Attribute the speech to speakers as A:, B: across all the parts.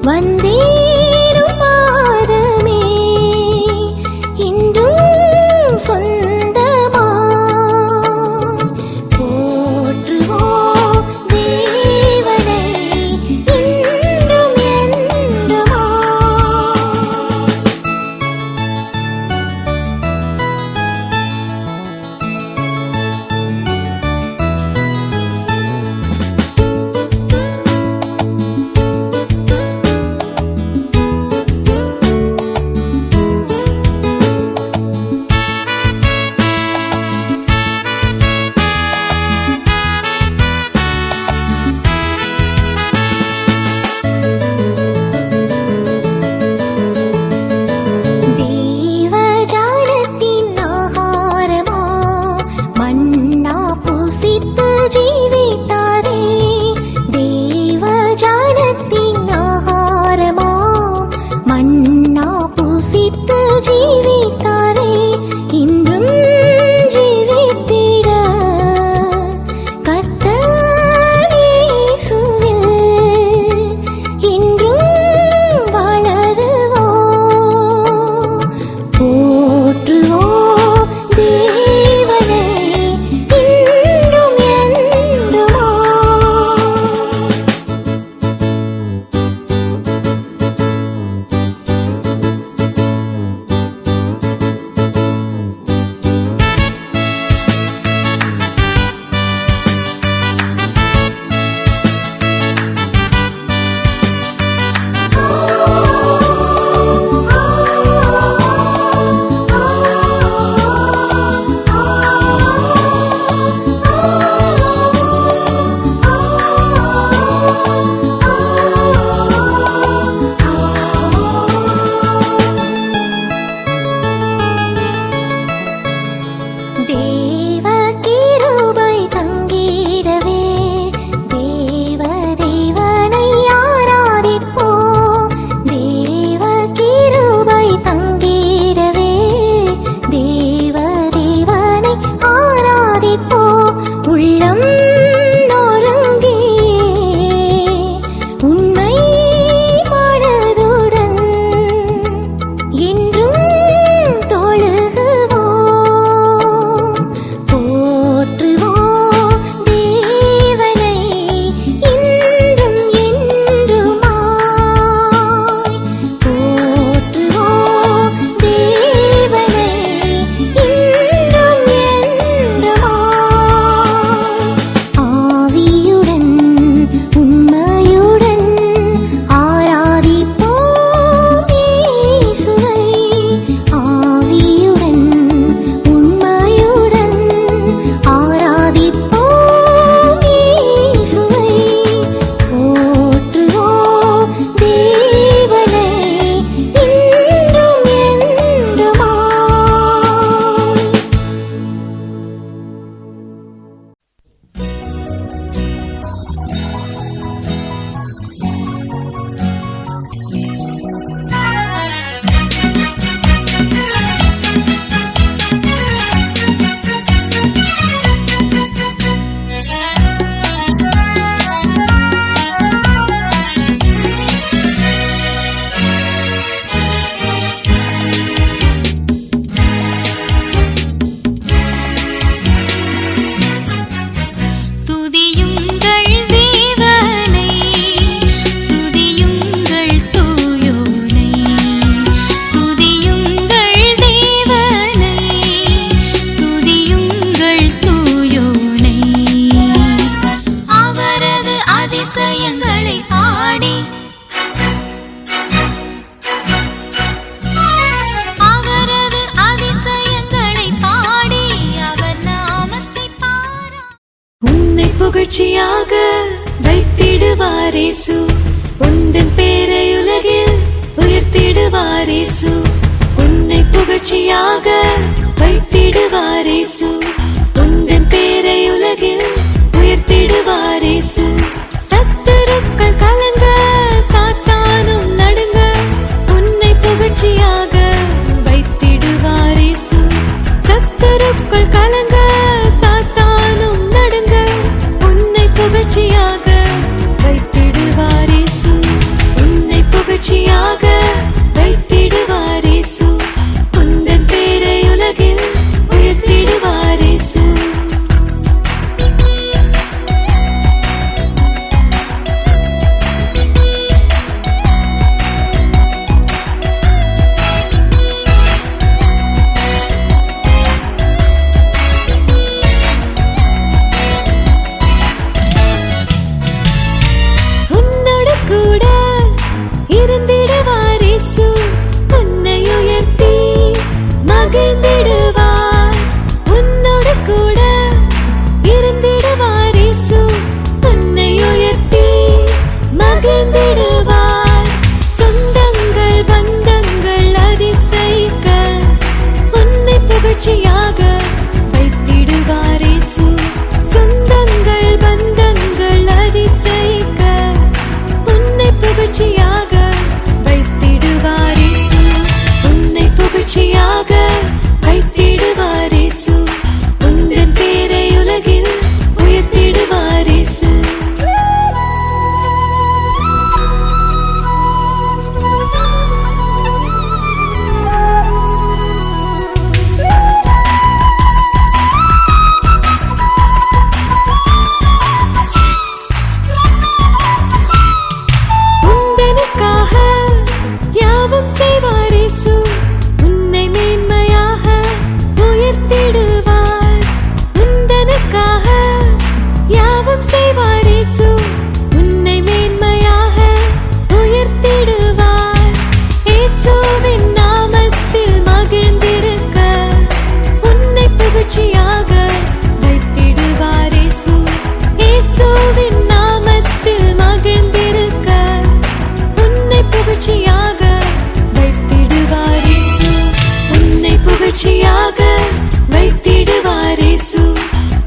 A: வந்தேரும் பாதமே இன்றும் சொந்தமா போற்றுவோம் தேவனை இன்றும் என்றுமா.
B: புகழ்ச்சியாக வைத்திடுவார் இயேசு, உந்தன் பேரை உலகில் உயர்த்திடுவார் இயேசு. உன்னை புகழ்ச்சியாக வைத்திடுவார் இயேசு, உந்தன் பேரை உலகில் உயர்த்திடுவார் இயேசு. சத்துருக்கள் கலங்க சாத்தானும் நடுங்க, உன்னை புகழ்ச்சியாக வைத்திடுவார் இயேசு. சத்துருக்கள் கலங்க சாத்தானும் நடுங்க, உன்னை புகழ்ச்சியாக வைத்திடுவார் இயேசு. உன்னை புகழ்ச்சியாக வைத்திடுவார் இயேசு. உந்தன் பேரை உலகில் உயர்த்திடுவார் இயேசு. உன்னோடு கூட இருந்திடுவார் இயேசு. உன்னை உயர்த்தி மகிழ்ந்திடுவார். உன்னோடு கூட இருந்திடுவார் இயேசு. உன்னை உயர்த்தி மகிழ்ந்திடுவார். சொந்தங்கள் பந்தங்கள் அதிசயிக்க உன்னை புகழ்ச்சியாக வைத்திடுவார் இயேசு. சொந்தங்கள் பந்தங்கள் அதிசயிக்க உன்னை புகழ்ச்சியாக வைத்திடுவார் இயேசு. உன்னை புகழ்ச்சியாக வைத்திடுவார் இயேசு. உந்தன் பேரை உலகில் உயர்த்திடுவார் இயேசு. உந்தனுக்காக யாவும் செய்வார் இயேசு. உன்னை மேன்மையாக உயர்த்திடுவார். உந்தனுக்காக யாவும் செய்வார் இயேசு. உன்னை மேன்மையாக உயர்த்திடுவார். இயேசுவின் நாமத்தில் மகிழ்ந்திருக்க உன்னை புகழ்ச்சியாக வைத்திடுவார் இயேசு. இயேசுவின் நாமத்தில் மகிழ்ந்திருக்க உன்னை புகழ்ச்சியாக வைத்திடுவார் இயேசு. உன்னை புகழ்ச்சியாக வைத்திடுவார் இயேசு.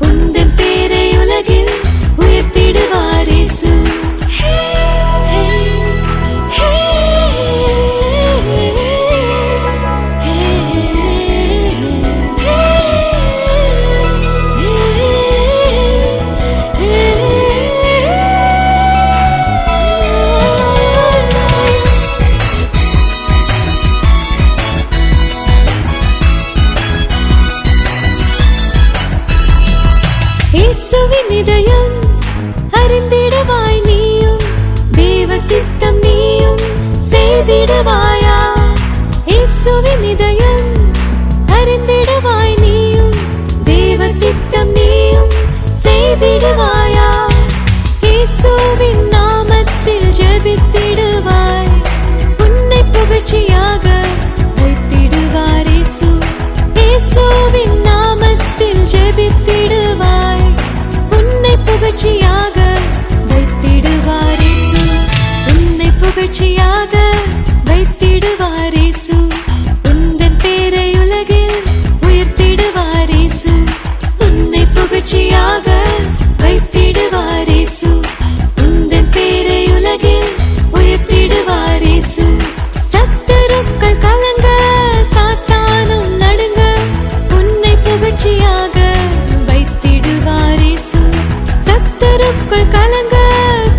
B: உந்தன் பேரை உலகில் உயர்த்திடுவார் இயேசு. இயேசுவின் இதயம் அறிந்திடுவாய் நீயும். தேவ சித்தம் நீயும் செய்திடுவாயா. இயேசுவின் இதயம் அறிந்திடுவாய் நீயும். தேவ சித்தம் நீயும் செய்திடுவாயா. இயேசுவின் நாமத்தில் ஜெபித்திடுவாய். உன்னை புகழ்ச்சியாக வைத்திடுவார் இயேசு. இயேசுவின் நாமத்தில் ஜெபித்திடுவாய். உன்னை புகழ்ச்சியாக வைத்திடுவார் இயேசு. உன்னை புகழ்ச்சியாக வைத்திடுவார் இயேசு. உந்தன் பேரை உலகில் உயர்த்திடுவார் இயேசு. உன்னை புகழ்ச்சியாக வைத்திடுவார் இயேசு. உந்தன் பேரை உலகில் உயர்த்திடுவார் இயேசு. சத்துருக்கள் கலங்க சாத்தானும் நடுங்க உன்னை புகழ்ச்சியாக வைத்திடுவார் இயேசு. சத்துருக்கள் கலங்க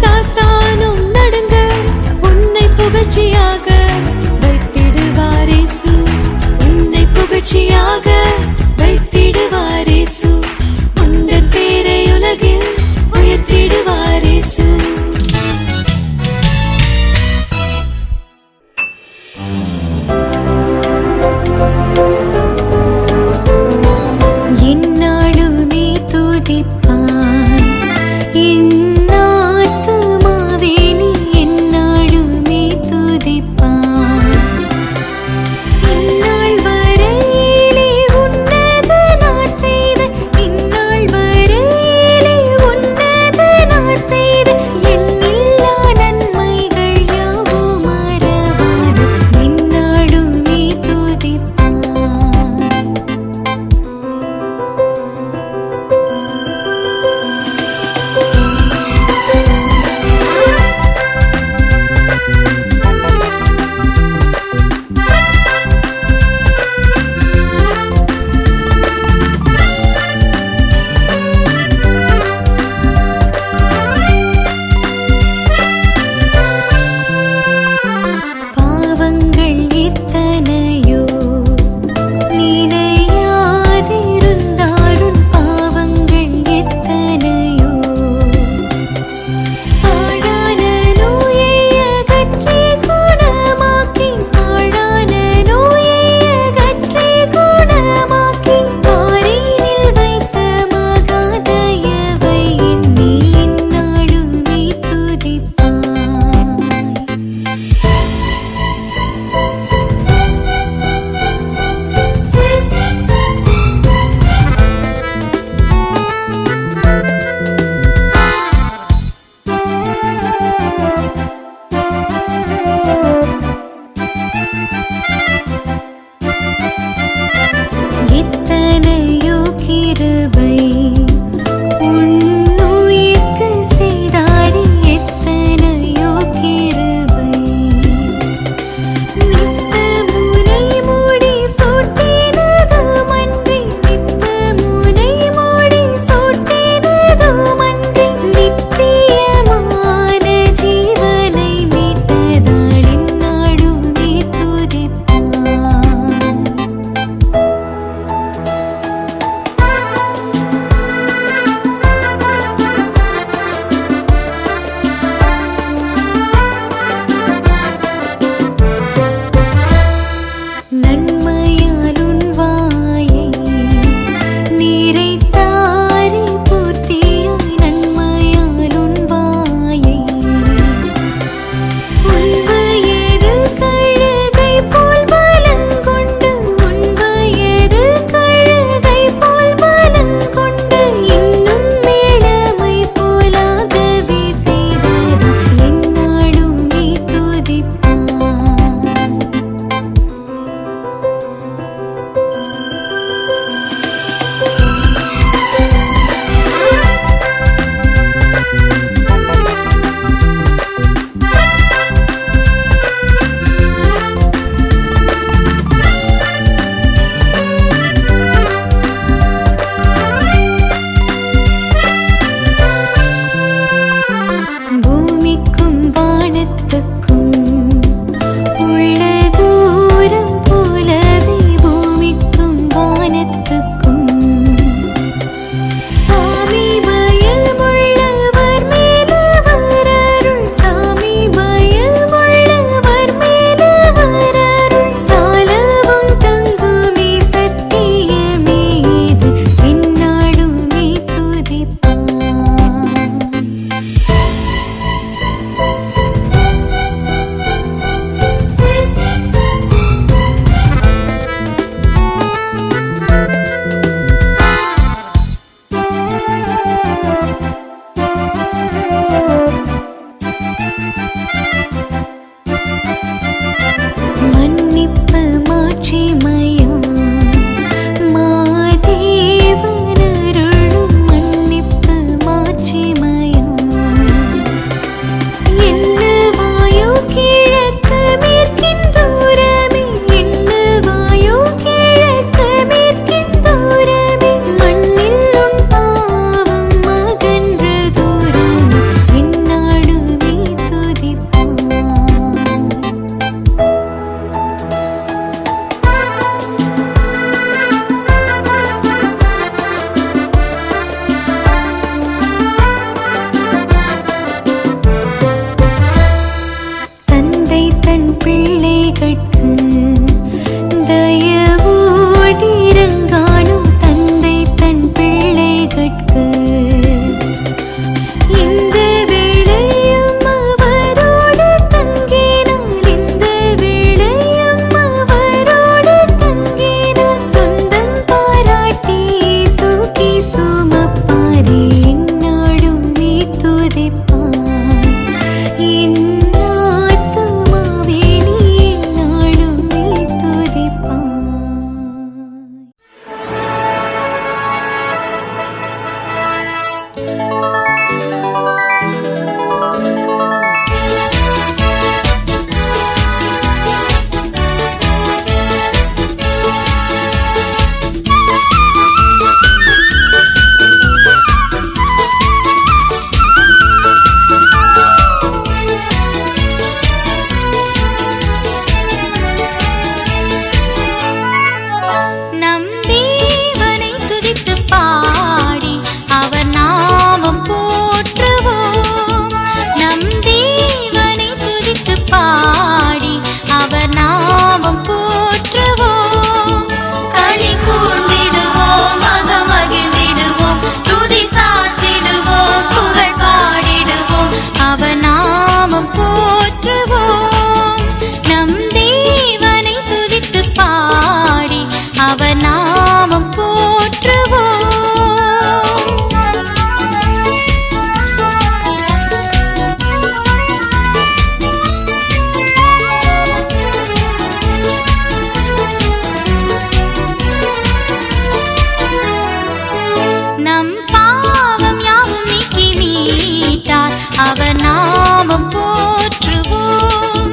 B: சாத்தானும் நடுங்க உன்னை புகழ்ச்சியாக வைத்திடுவார் இயேசு. உன்னை புகழ்ச்சியாக வைத்திடுவார் இயேசு. உந்தன் பேரை உலகில் உயர்த்திடுவார் இயேசு.
A: என்னாலுமே துதிப்பான் என் ஆத்துமாவே நீ என்னாலுமே துதிப்பான். இந்நாள் வரையிலே உன்னத பிள்ளைகட்கு தயவோடிரங்கானும் தந்தை தன் பிள்ளைகட்கு இந்த வேளையும் அவரோடு தங்கினாள் இந்த வேளையும் அவரோடு தங்கினாள் சொந்தம் பாராட்டி தூக்கி சுமப்பாரே என்னாடும் நீ துதிப்பாய் என் ஆத்துமாவே நீ என்னாடும் நீ துதிப்பாய். நம் தேவனை துதித்துப் பாடி அவர் நாமம் போற்றுவோம். நம் தேவனை துதித்துப் பாடி அவர் நாமம் போற்றுவோம். களி கூர்ந்திடுவோம், மகிழ்ந்திடுவோம், துதி சாத்திடுவோம், புகழ் பாடிடுவோம், அவர் நாமம் போற்றுவோம். நம் தேவனை துதித்துப் பாடி அவர் நாமம் போற்றுவோம். நம் பாவம் யாவும் நீக்கி மீட்டார் அவர் நாமம் போற்றுவோம்.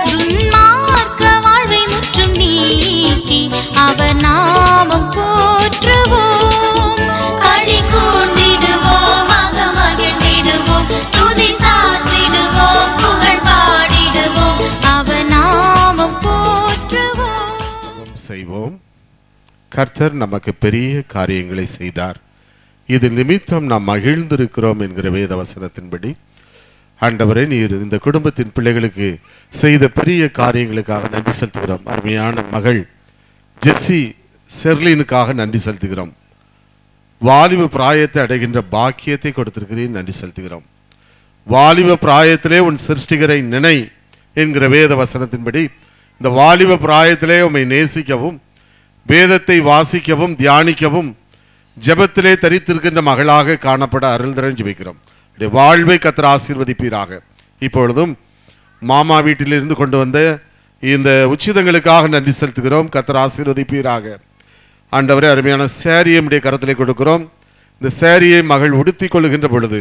A: துன்மார்க்க வாழ்வை முற்றும் நீக்கி அவர் நாமம் போற்றுவோம். களி கூர்ந்திடுவோம், மகிழ்ந்திடுவோம், துதி சாத்திடுவோம், புகழ் பாடிடுவோம், அவர் நாமம் போற்றுவோம்.
C: செய்வோம். கர்த்தர் நமக்கு பெரிய காரியங்களை செய்தார், இது நிமித்தம் நாம் மகிழ்ந்திருக்கிறோம் என்கிற வேத வசனத்தின்படி ஆண்டவரே நீர் இந்த குடும்பத்தின் பிள்ளைகளுக்கு செய்த பெரிய காரியங்களுக்காக நன்றி செலுத்துகிறோம். அருமையான மகள் ஜெஸ்ஸி செர்லினுக்காக நன்றி செலுத்துகிறோம். வாலிப பிராயத்தை அடைகின்ற பாக்கியத்தை கொடுத்திருக்கிறேன், நன்றி செலுத்துகிறோம். வாலிப பிராயத்திலே உன் சிருஷ்டிகரை நினை என்கிற வேத வசனத்தின்படி இந்த வாலிப பிராயத்திலே உம்மை நேசிக்கவும் வேதத்தை வாசிக்கவும் தியானிக்கவும் ஜெபத்திலே தரித்திருக்கின்ற மகளாக காணப்பட அருள் தர ஜெபிக்கிறோம். வாழ்வை கர்த்தர் ஆசீர்வதிப்பீராக. இப்பொழுதும் மாமா வீட்டிலிருந்து கொண்டு வந்த இந்த உச்சிதங்களுக்காக நன்றி செலுத்துகிறோம். கர்த்தர் ஆசீர்வதிப்பீராக. ஆண்டவரே அருமையான சேரியை உடைய கரத்திலே கொடுக்கிறோம். இந்த சேரியை மகள் உடுத்திக் கொள்ளுகின்ற பொழுது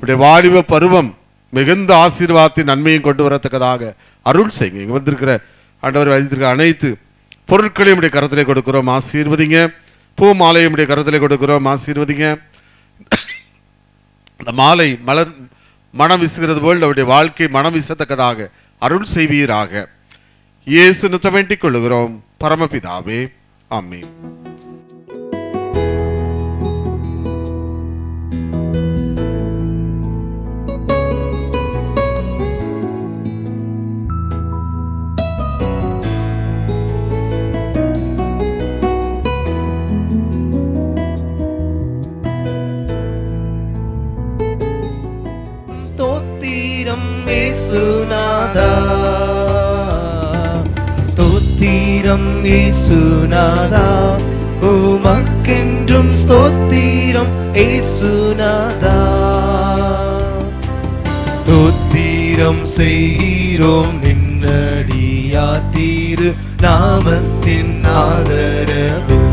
C: உடைய வாலிப பருவம் மிகுந்த ஆசீர்வாதத்தின் நன்மையும் கொண்டு வரத்தக்கதாக அருள் செய்யுங்க. இங்கே வந்திருக்கிற ஆண்டவர் வைத்திருக்கிற அனைத்து பொருட்களையும் உடைய கரத்திலே கொடுக்கிறோம், ஆசீர்வதிங்க. பூ மாலையும் உடைய கரத்திலே கொடுக்கிறோம், ஆசீர்வதிங்க. அந்த மாலை மனம் வீசுகிறது போல் அவருடைய வாழ்க்கை மனம் வீசத்தக்கதாக அருள் செய்வீராக. இயேசு நிமித்தம் வேண்டிக் கொள்ளுகிறோம் பரமபிதாவே, ஆமென்.
D: ஸ்தோத்திரம் இயேசுநாதா, உமக்கென்றும் ஸ்தோத்திரம் இயேசுநாதா. ஸ்தோத்திரம் செய்கிறோம் நின்னடியார் திரு நாமத்தின் ஆதரவில்.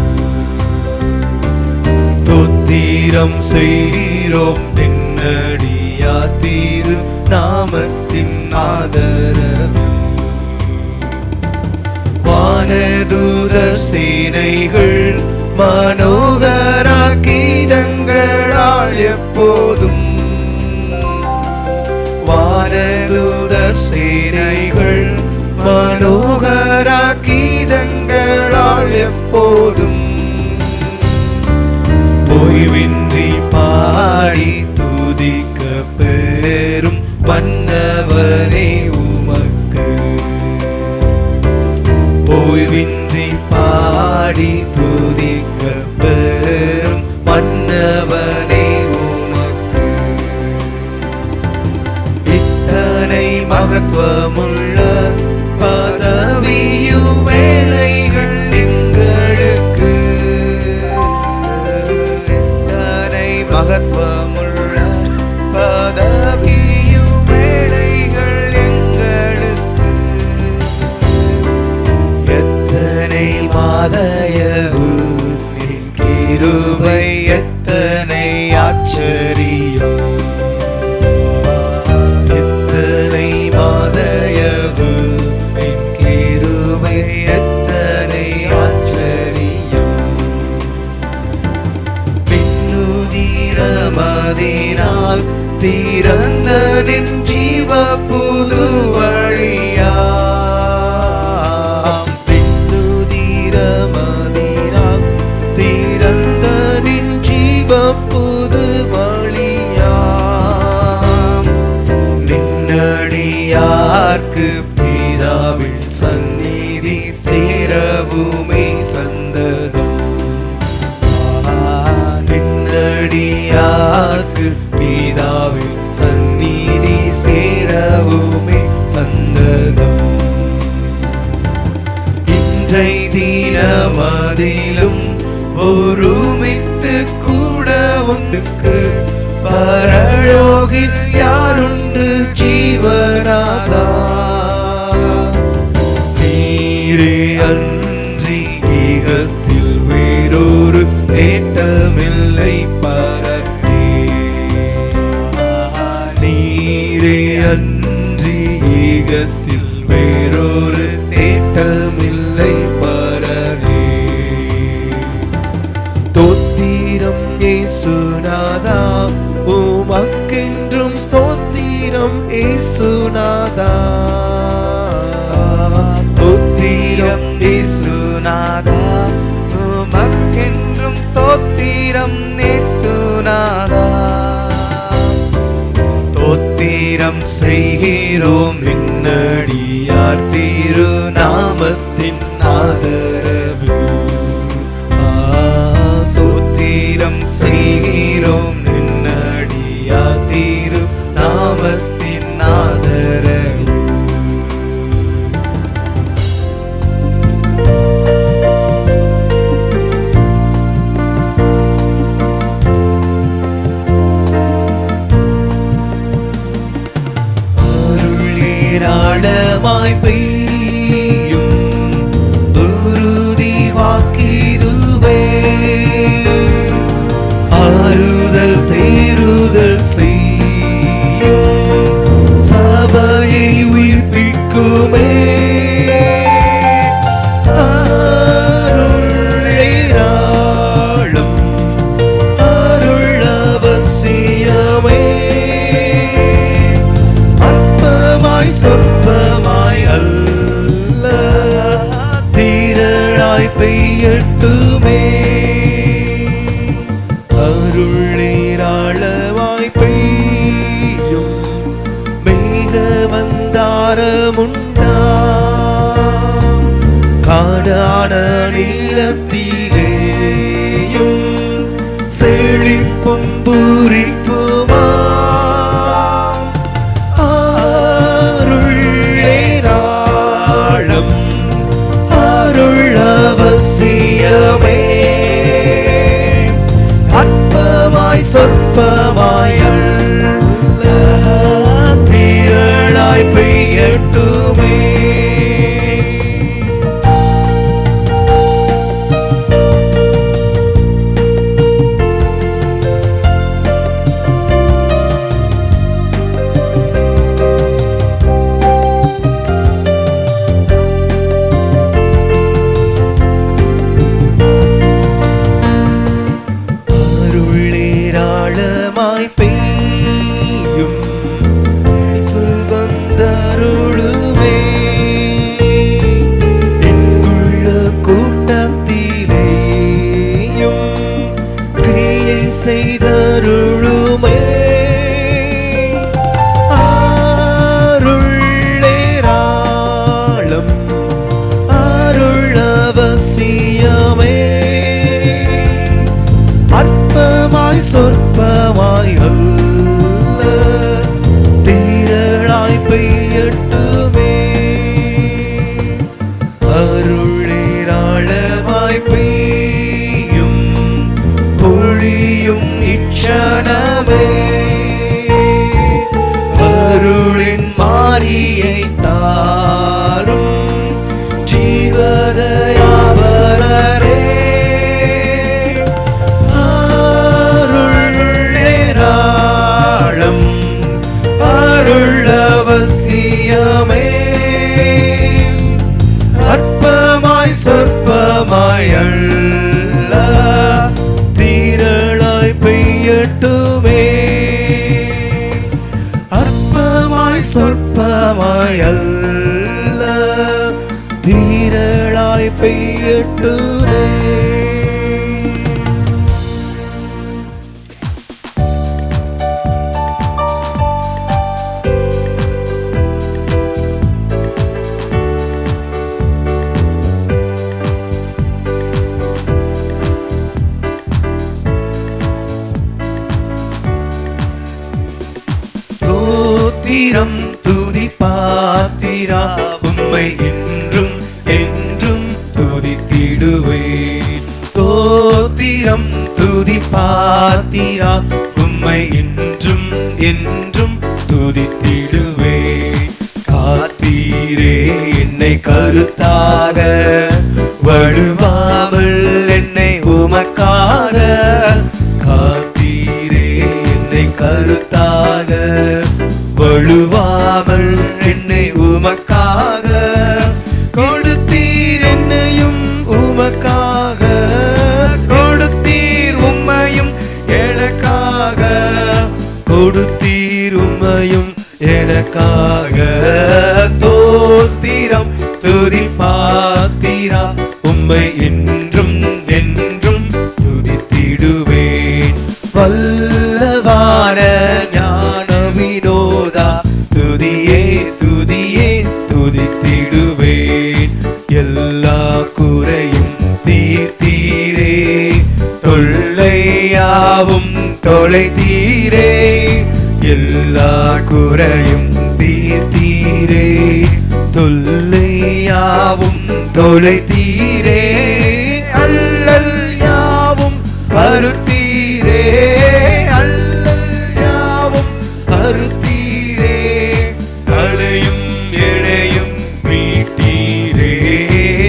D: ஸ்தோத்திரம் செய்கிறோம் நின்னடியார் திரு நாமத்தின் ஆதரவில். வானதூதர் சேனைகள் மனோகர கீதங்களால் எப்போதும், வானதூதர் சேனைகள் மனோகர கீதங்களால் எப்போதும் ஓய்வின்றி பாடி துதிக்க பெறும் மன்னவனே உமக்கு. ஓய்வின்றி பாடி துதிக்க பெறும் மன்னவனே உனக்கு இத்தனை மகத்துவமுள்ள பதவியும் வேலைகள் எங்களுக்கு இத்தனை மகத்துவமுள்ள பதவியும் வேலைகள் எங்களுக்கு எத்தனை மாதயவு என் கிருபை எத்தனை ஆச்சரியம் எத்தனை மாதயவு என் கிருபை எத்தனை ஆச்சரியம் பின்னுதிரமதினால் திறந்த நின் ஜீவ புது வழியா பின்னுதிரமதினால் திறந்த நின் ஜீவ புது வழியா நின்னடியார்க்கு பிதாவின் சந்நிதி சேரவுமே சந்ததம் நின்னடியார்க்கு பிதாவின் சந்நிதி சேரவுமே சந்ததம் இன்றை தினமதிலும் ஒருமித்து கூட ஒன்றுக்கு பரலோகில் யாருண்டு ஜீவனாதா நீரே அன்றி ஈகத்தில் வேறொரு தேட்டமில்லை பரனே நீரே அன்றி ஈகத்தில் வேறொரு தேட்டமில்லை பரனே தோத்திரம் இயேசுநாதா உமக்கென்றும் ஸ்தோத்திரம் இயேசுநாதா தோத்திரம் இயேசுநாதா உமக்கென்றும் ஸ்தோத்திரம் இயேசுநாதா தோத்திரம் செய்கிறோம் நின்னடியார் திருநாமத்தின் ஆதரவில் சோத்திரம் செய்கிறோம் நின்னடியார் திருநாமத்தின் ஆதரவில் ஏராளமாய் பெய்யும் உறுதி வாக்கிதுவே ஆறுதல் தேறுதல் செய்யும் சபையை உயிர்ப்பிக்குமே அருள் ஏராளம் அருள் அவசியமே சொற்பமாய் அல்ல தீரழாய் பெய்யட்டுமே அருள் ஏராளமாய் பெய்யும் மேக வந்தாரமுண்டா காடான நீளத்திலேயும் செழிப்பும் பூரிப்புமா அருள் அவசியமே அற்பமாய் சொற்பமாய் அல்ல தீரழாய் பெய்யட்டுமே அருள் சொற்பமாய் அல்ல திரளாய் பெய்யட்டுமே. அற்பமாய் சொற்பமாய் அல்ல திரளாய் பெய்யட்டுமே. ஸ்தோத்திரம் துதி பாத்திரா உம்மை என்றும் என்றும் துதித்திடுவேன். ஸ்தோத்திரம் துதி பாத்திரா உம்மை என்றும் என்றும் துதித்திடுவேன். காத்தீரே என்னை கருத்தாக வழுவாமல் என்னை உமக்காக. காத்தீரே என்னை கருத்தாக வழுவாமல் என்னை உமக்காக. கொடுத்தீர் என்னையும் உமக்காக. கொடுத்தீர் உம்மையும் எனக்காக. கொடுத்தீர் உம்மையும் எனக்காக. தோத்திரம் துதி பாத்திரா உம்மை என்றும் என்றும் துதித்திடுவேன். வல்லவான ஞான வினோதா துதியே துதியே துதித்திடுவேன். எல்லா குறையும் தீர்த்தீரே தொல்லையாவும் தொலைத்தீரே. எல்லா குறையும் தீர்த்தீரே தொல்லையாவும் தொலைத்தீரே. அல்லல் யாவும் அறுத்தீரே. அல்லல் யாவும் அறுத்தீரே. அலையும் எடையும் மீட்டீரே.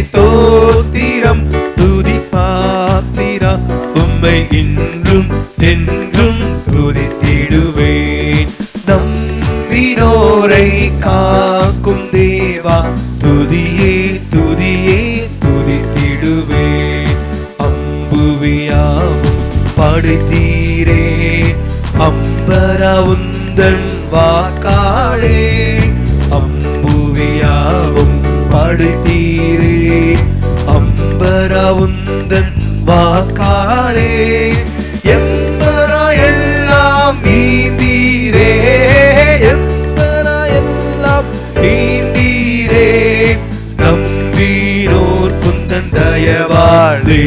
D: ஸ்தோத்திரம் துதி பாத்திரா உம்மை இன்றும் என்றும் துதித்திடுவேன். நம்பினோரை காக்கும் தேவா துதியே துதியே துதித்திடுவேன். அம்புவியாவும் படைத்தீரே அம்பரா உந்தன் வாக்காளே. அம்புவியாவும் படைத்தீரே அம்பரா உந்தன் வாக்காளே. எம்பரா எல்லாம் நீந்தீரே. எம்பரா எல்லாம் நீந்தீரே. நம்பினோர் குந்தன் தயவாளே.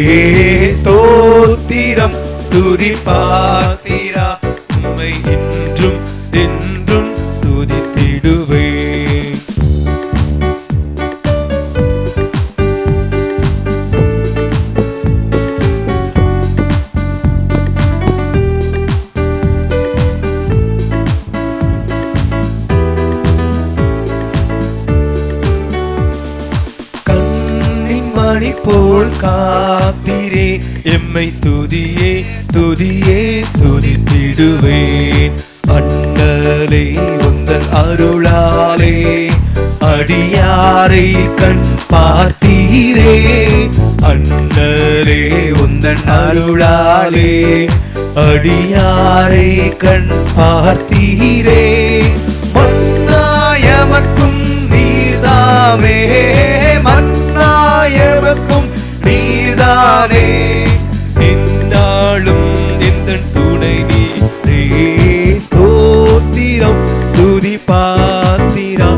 D: ஸ்தோத்திரம் துதி பாத்திரா உம்மை என்றும் என்றும் துதித்திடுவேன். மணி போல் காத்தீரே எம்மை துதியே துதியே துதித்திடுவேன். அண்ணலே உந்தன் அருளாலே அடியாரை கண் பார்த்தீரே. அண்ணலே உந்தன் அருளாலே அடியாரை கண் பார்த்தீரே. மன்னாயமக்கும் நீர்தாமே. மன்னாயமக்கும் நீர்தானே. என்னாலும் எந்தன் துணை நீரே. ஸ்தோத்திரம் துதி பாத்திரா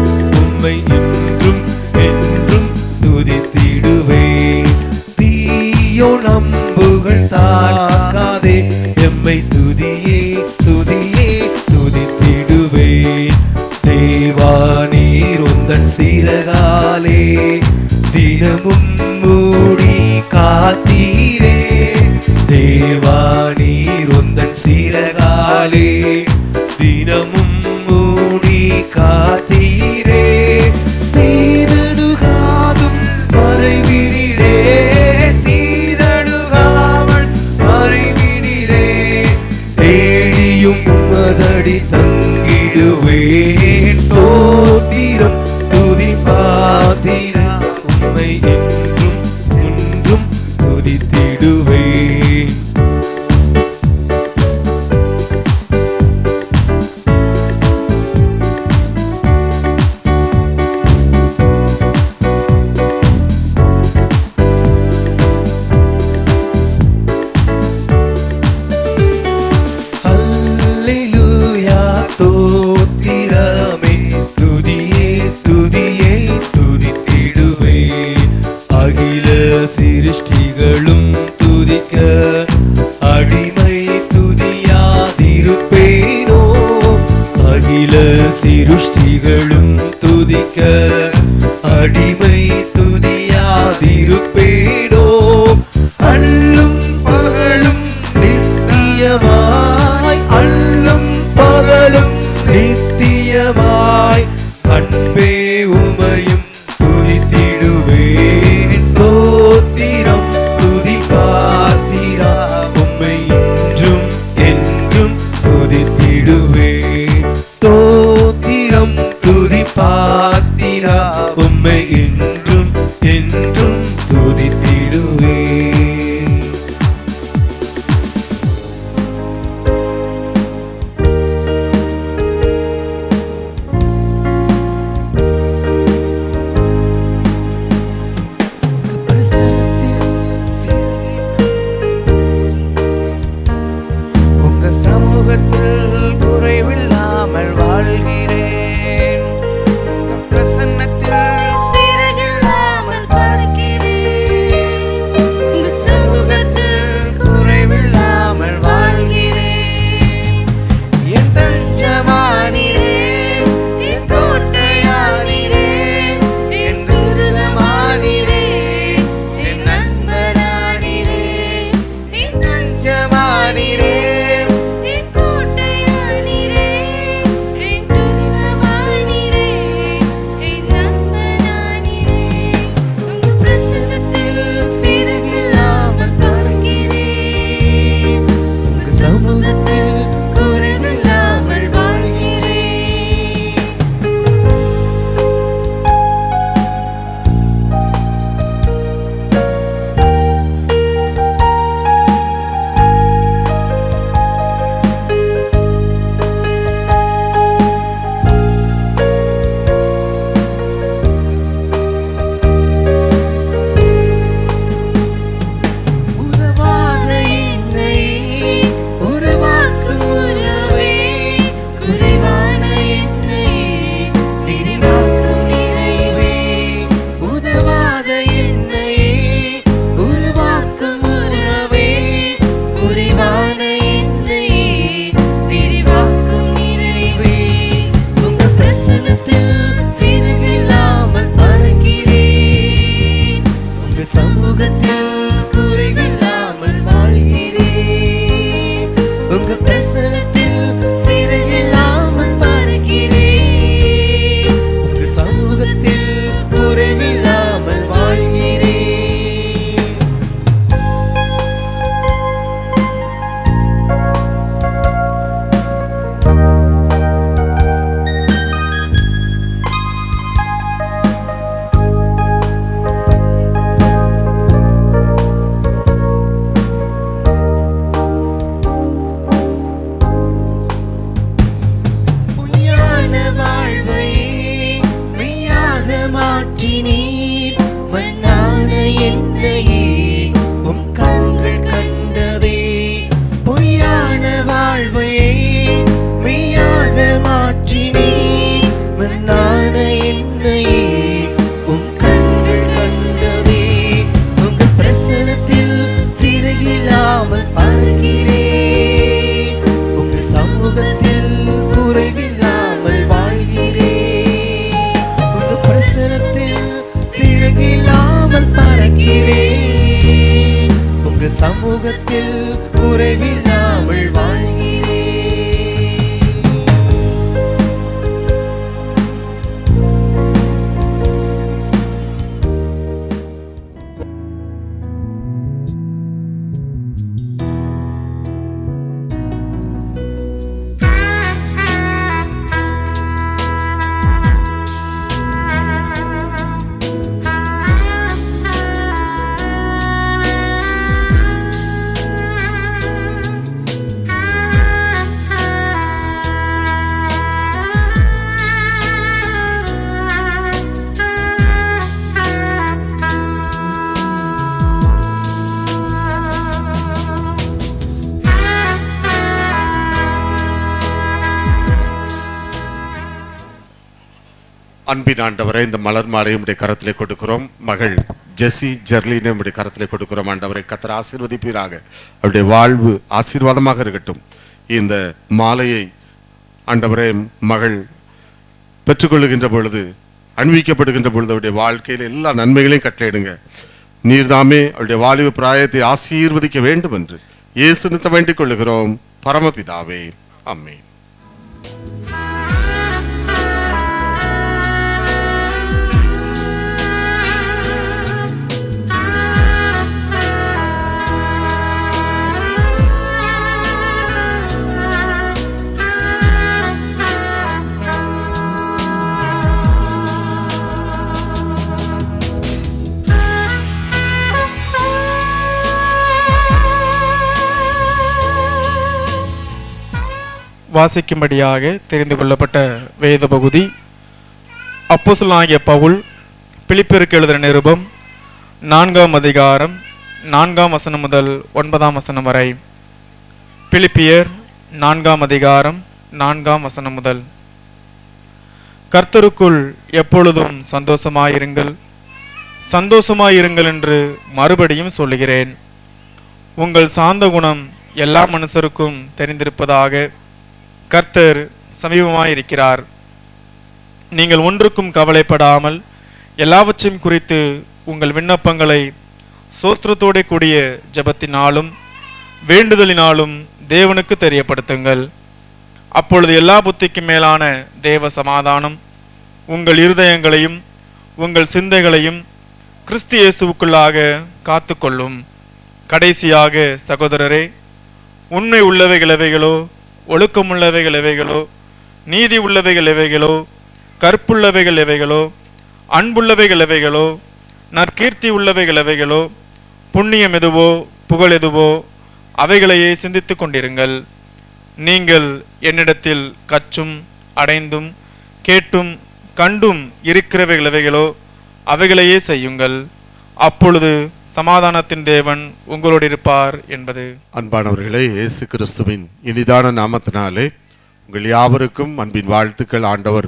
D: உம்மை என்றும் என்றும் துதித்திடுவேன். தீயோ நம்புகள் தாக்காதே எம்மை துதியே துதியே துதித்திடுவேன். தேவா நீர் உந்தன் சிறகாலே தினமும் மூடி காத்தீரே. தேவா நீர் உந்தன் சிறகாலே தினமும் மூடி காத்தீரே. தீதடுகாதும் மறைவினிலே. தீதடுகாமல் மறைவினிலே. தேடியும் உமதடி தங்கிடுவேன். ஸ்தோத்திரம் துதி பாத்திரா உம்மை என்றும் அடிமை துதியாதிருப்பேனோ. அல்லும் பகலும் நித்தியமாய், அல்லும் பகலும் நித்தியமாய், அன்பே உமையும் துதித்திடுவேன். ஸ்தோத்திரம் துதி பாத்திரா, உம்மை இன்றும் என்றும் துதித்திடுவேன். ஸ்தோத்திரம் துதி பாத்திரா, உம்மை இன்றும் என்றும் துதித்திடுவேன். உங்க சமூகத்தில் குறைவில்லாமல் வாழ்கிறேன். உங்க பிரசன்னத்தில்
A: சிறகில்லாமல் பறக்கிறேன். உங்க சமூகத்தில் குறைவில்லாமல் வாழ்கிறேன்.
D: என் தஞ்சமானீரே,
A: என் கோட்டையானீரே, என் துருகமானீரே, என் நண்பரானீரே, என்
D: தஞ்சமானீரே,
A: என் கோட்டையானீரே, என் துருகமானீரே, என் நண்பரானீரே. உங்க பிரசன்னத்தில் சிறகில்லாமல் பறக்கிறேன். உங்க சமூகத்தில் குறைவில்லாமல் வாழ்கிறேன். உதவாத என்னை உருவாக்கும் உறவே, குறைவான என்னை விரிவாக்கும் நிறைவே. உதவாத என்னை உருவாக்கும் உறவே, குறைவான என்னை விரிவாக்கும் நிறைவே. உங்க பிரசன்னத்தில் சிறகில்லாமல் பறக்கிறேன். உங்க சமூகத்தில் குறைவில்லாமல் வாழ்கிறேன். உங்க பிரசன்னத்தில் சிறகில்லாமல் பறக்கிறேன். உங்க சமூகத்தில் குறைவில்லாமல் வாழ்கிறேன். பொய்யான வாழ்வை மெய்யாக மாற்றினீர். மண்ணான என்னையே உம் கண்கள் கண்டதே. பொய்யான வாழ்வை மெய்யாக மாற்றினீர். மண்ணான என்னையே உம் கண்கள் கண்டதே. உங்க பிரசனத்தில் சிறகில்லாமல் பறக்கிறேன். உங்க சமூகத்தில் குறைவில்லாமல் வாழ்கிறேன். உங்க பிரசனத்தில் சிறகில்லாமல் பறக்கிறேன். உங்க சமூகத்தில் குறைவில்லாமல் வாழ்கிறேன்.
C: அன்பின் ஆண்டவரை, இந்த மலர் மாலையை உடைய கரத்திலே கொடுக்கிறோம். மகள் ஜெசி ஜெர்லினை உடைய கரத்திலே கொடுக்கிறோம். ஆண்டவரை கர்த்தர் ஆசீர்வதிப்பீராக. அவருடைய வாழ்வு ஆசீர்வாதமாக இருக்கட்டும். இந்த மாலையை ஆண்டவரே மகள் பெற்றுக்கொள்ளுகின்ற பொழுது அணிவிக்கப்படுகின்ற பொழுது அவருடைய வாழ்க்கையில் எல்லா நன்மைகளையும் கட்டளையிடுங்க. நீர்தாமே அவருடைய வாலிப பிராயத்தை ஆசீர்வதிக்க வேண்டும் என்று இயேசு நிமித்தம் வேண்டிக் கொள்ளுகிறோம் பரமபிதாவே, ஆமென்.
E: வாசிக்கும்படியாக தெரிந்து கொள்ளப்பட்ட வேத பகுதி அப்போஸ்தலனாகிய பவுல் பிலிப்பியருக்கு எழுதின நிருபம் 4ஆம் அதிகாரம் 4ஆம் வசனம் முதல் 9ஆம் வசனம் வரை. பிலிப்பியர் 4ஆம் அதிகாரம் 4ஆம் வசனம் முதல். கர்த்தருக்குள் எப்பொழுதும் சந்தோஷமாயிருங்கள், சந்தோஷமாயிருங்கள் என்று மறுபடியும் சொல்லுகிறேன். உங்கள் சாந்த குணம் எல்லா மனுஷருக்கும் தெரிந்திருப்பதாக. கர்த்தர் சமீபமாயிருக்கிறார். நீங்கள் ஒன்றுக்கும் கவலைப்படாமல் எல்லாவற்றையும் குறித்து உங்கள் விண்ணப்பங்களை சோஸ்திரத்தோட கூடிய ஜெபத்தினாலும் வேண்டுதலினாலும் தேவனுக்கு தெரியப்படுத்துங்கள். அப்பொழுது எல்லா புத்திக்கும் மேலான தேவ சமாதானம் உங்கள் இருதயங்களையும் உங்கள் சிந்தைகளையும் கிறிஸ்து இயேசுவுக்குள்ளாக காத்துக்கொள்ளும். கடைசியாக சகோதரரே, உண்மை உள்ளவைகள் எவைகளோ, ஒழுக்கமுள்ளவைகள் எவைகளோ, நீதி உள்ளவைகள் எவைகளோ, கற்புள்ளவைகள் எவைகளோ, அன்புள்ளவைகள் எவைகளோ, நற்கீர்த்தி உள்ளவைகள் எவைகளோ, புண்ணியம் எதுவோ, புகழ் எதுவோ, அவைகளையே சிந்தித்துக் கொண்டிருங்கள். நீங்கள் என்னிடத்தில் கற்றும் அடைந்தும் கேட்டும் கண்டும் இருக்கிறவைகள் எவைகளோ அவைகளையே செய்யுங்கள். அப்பொழுது சமாதானத்தின் தேவன் உங்களோடு இருப்பார் என்பது.
C: அன்பானவர்களே, இயேசு கிறிஸ்துவின் இனிதான நாமத்தினாலே உங்கள் யாவருக்கும் அன்பின் வாழ்த்துக்கள். ஆண்டவர்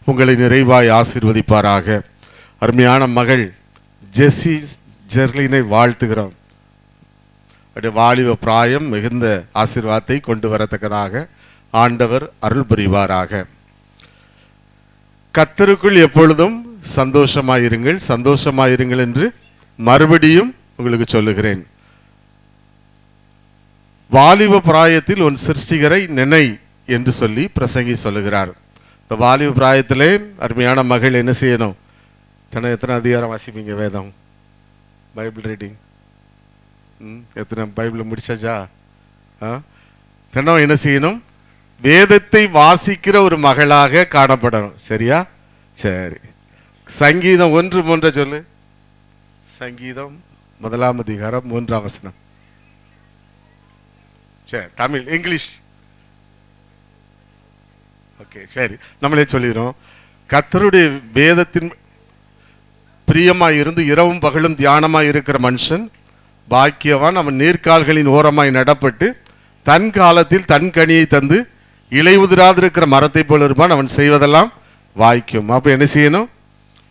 C: உங்களை நிறைவாய் ஆசீர்வதிப்பாராக. அருமையான மகள் ஜெசி ஜெர்லினை வாழ்த்துகிறோம். அவருடைய வாலிப பிராயம் மிகுந்த ஆசீர்வாதத்தை கொண்டு வரத்தக்கதாக ஆண்டவர் அருள் புரிவாராக. கர்த்தருக்குள் எப்பொழுதும் சந்தோஷமாயிருங்கள், சந்தோஷமாயிருங்கள் என்று மறுபடியும் உங்களுக்கு சொல்லுகிறேன். வாலிப பிராயத்தில் உன் சிருஷ்டிகரை நினை என்று சொல்லி பிரசங்கி சொல்லுகிறார். இந்த வாலிப பிராயத்திலே அருமையான மகள் என்ன செய்யணும்? எத்தனை அதிகாரம் வாசிப்பீங்க வேதம்? பைபிள் ரீடிங் எத்தனை பைபிள் முடிச்சாச்சா? தினம் என்ன செய்யணும்? வேதத்தை வாசிக்கிற ஒரு மகளாக காணப்படணும். சரியா? சரி. சங்கீதம் 1:3 சொல்லு. சங்கீதம் 1ஆம் அதிகாரம் 3ஆம் வசனம். சரி, தமிழ் இங்கிலீஷ் ஓகே. சரி, நம்மளே சொல்லிடுறோம். கர்த்தருடைய வேதத்தின் பிரியமாய் இருந்து இரவும் பகலும் தியானமாய் இருக்கிற மனுஷன் பாக்கியவான். அவன் நீர்க்கால்களின் ஓரமாய் நடப்பட்டு தன் காலத்தில் தன் கனியை தந்து இலையுதிராதிருக்கிற மரத்தை போல இருப்பான். அவன் செய்வதெல்லாம் வாய்க்கும். அப்ப என்ன செய்யணும்?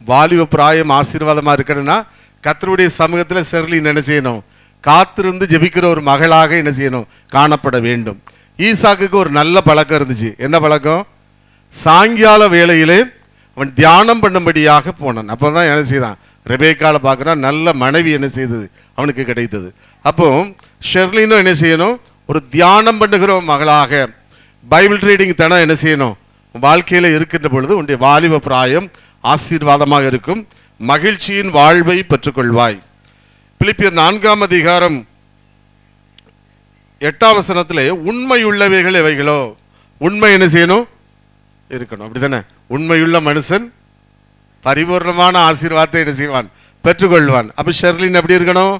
C: வாலிப பிராயம் ஆசீர்வாதமா இருக்கணும்னா கர்த்தருடைய சமூகத்தில் செர்லின் என்ன செய்யணும்? காத்திருந்து ஜெபிக்கிற ஒரு மகளாக என்ன செய்யணும்? காணப்பட வேண்டும். ஈசாக்குக்கு ஒரு நல்ல பழக்கம் இருந்துச்சு. என்ன பழக்கம்? சாயங்கால வேளையிலே அவன் தியானம் பண்ணும்படியாக போனான். அப்போதான் என்ன செய்தான்? ரெபேக்கால பார்க்குறான். நல்ல மனைவி என்ன செய்தது? அவனுக்கு கிடைத்தது. அப்போ ஷெர்லினும் என்ன செய்யணும்? ஒரு தியானம் பண்ணுகிற மகளாக பைபிள் ரீடிங் தனம் என்ன செய்யணும்? வாழ்க்கையில இருக்கின்ற பொழுது உன்னுடைய வாலிப பிராயம் ஆசீர்வாதமாக இருக்கும். மகிழ்ச்சியின் வாழ்வை பெற்றுக்கொள்வாய். பிலிப்பியர் 4ஆம் அதிகாரம் 8ஆம் வசனத்திலே உண்மையுள்ளவைகள் எவைகளோ, உண்மை என்ன செய்யணும்? இருக்கணும். அப்படித்தானே? உண்மையுள்ள மனுஷன் பரிபூர்ணமான ஆசீர்வாதத்தை என்ன செய்வான்? பெற்றுக்கொள்வான். அப்ப ஷெர்லின் எப்படி இருக்கணும்?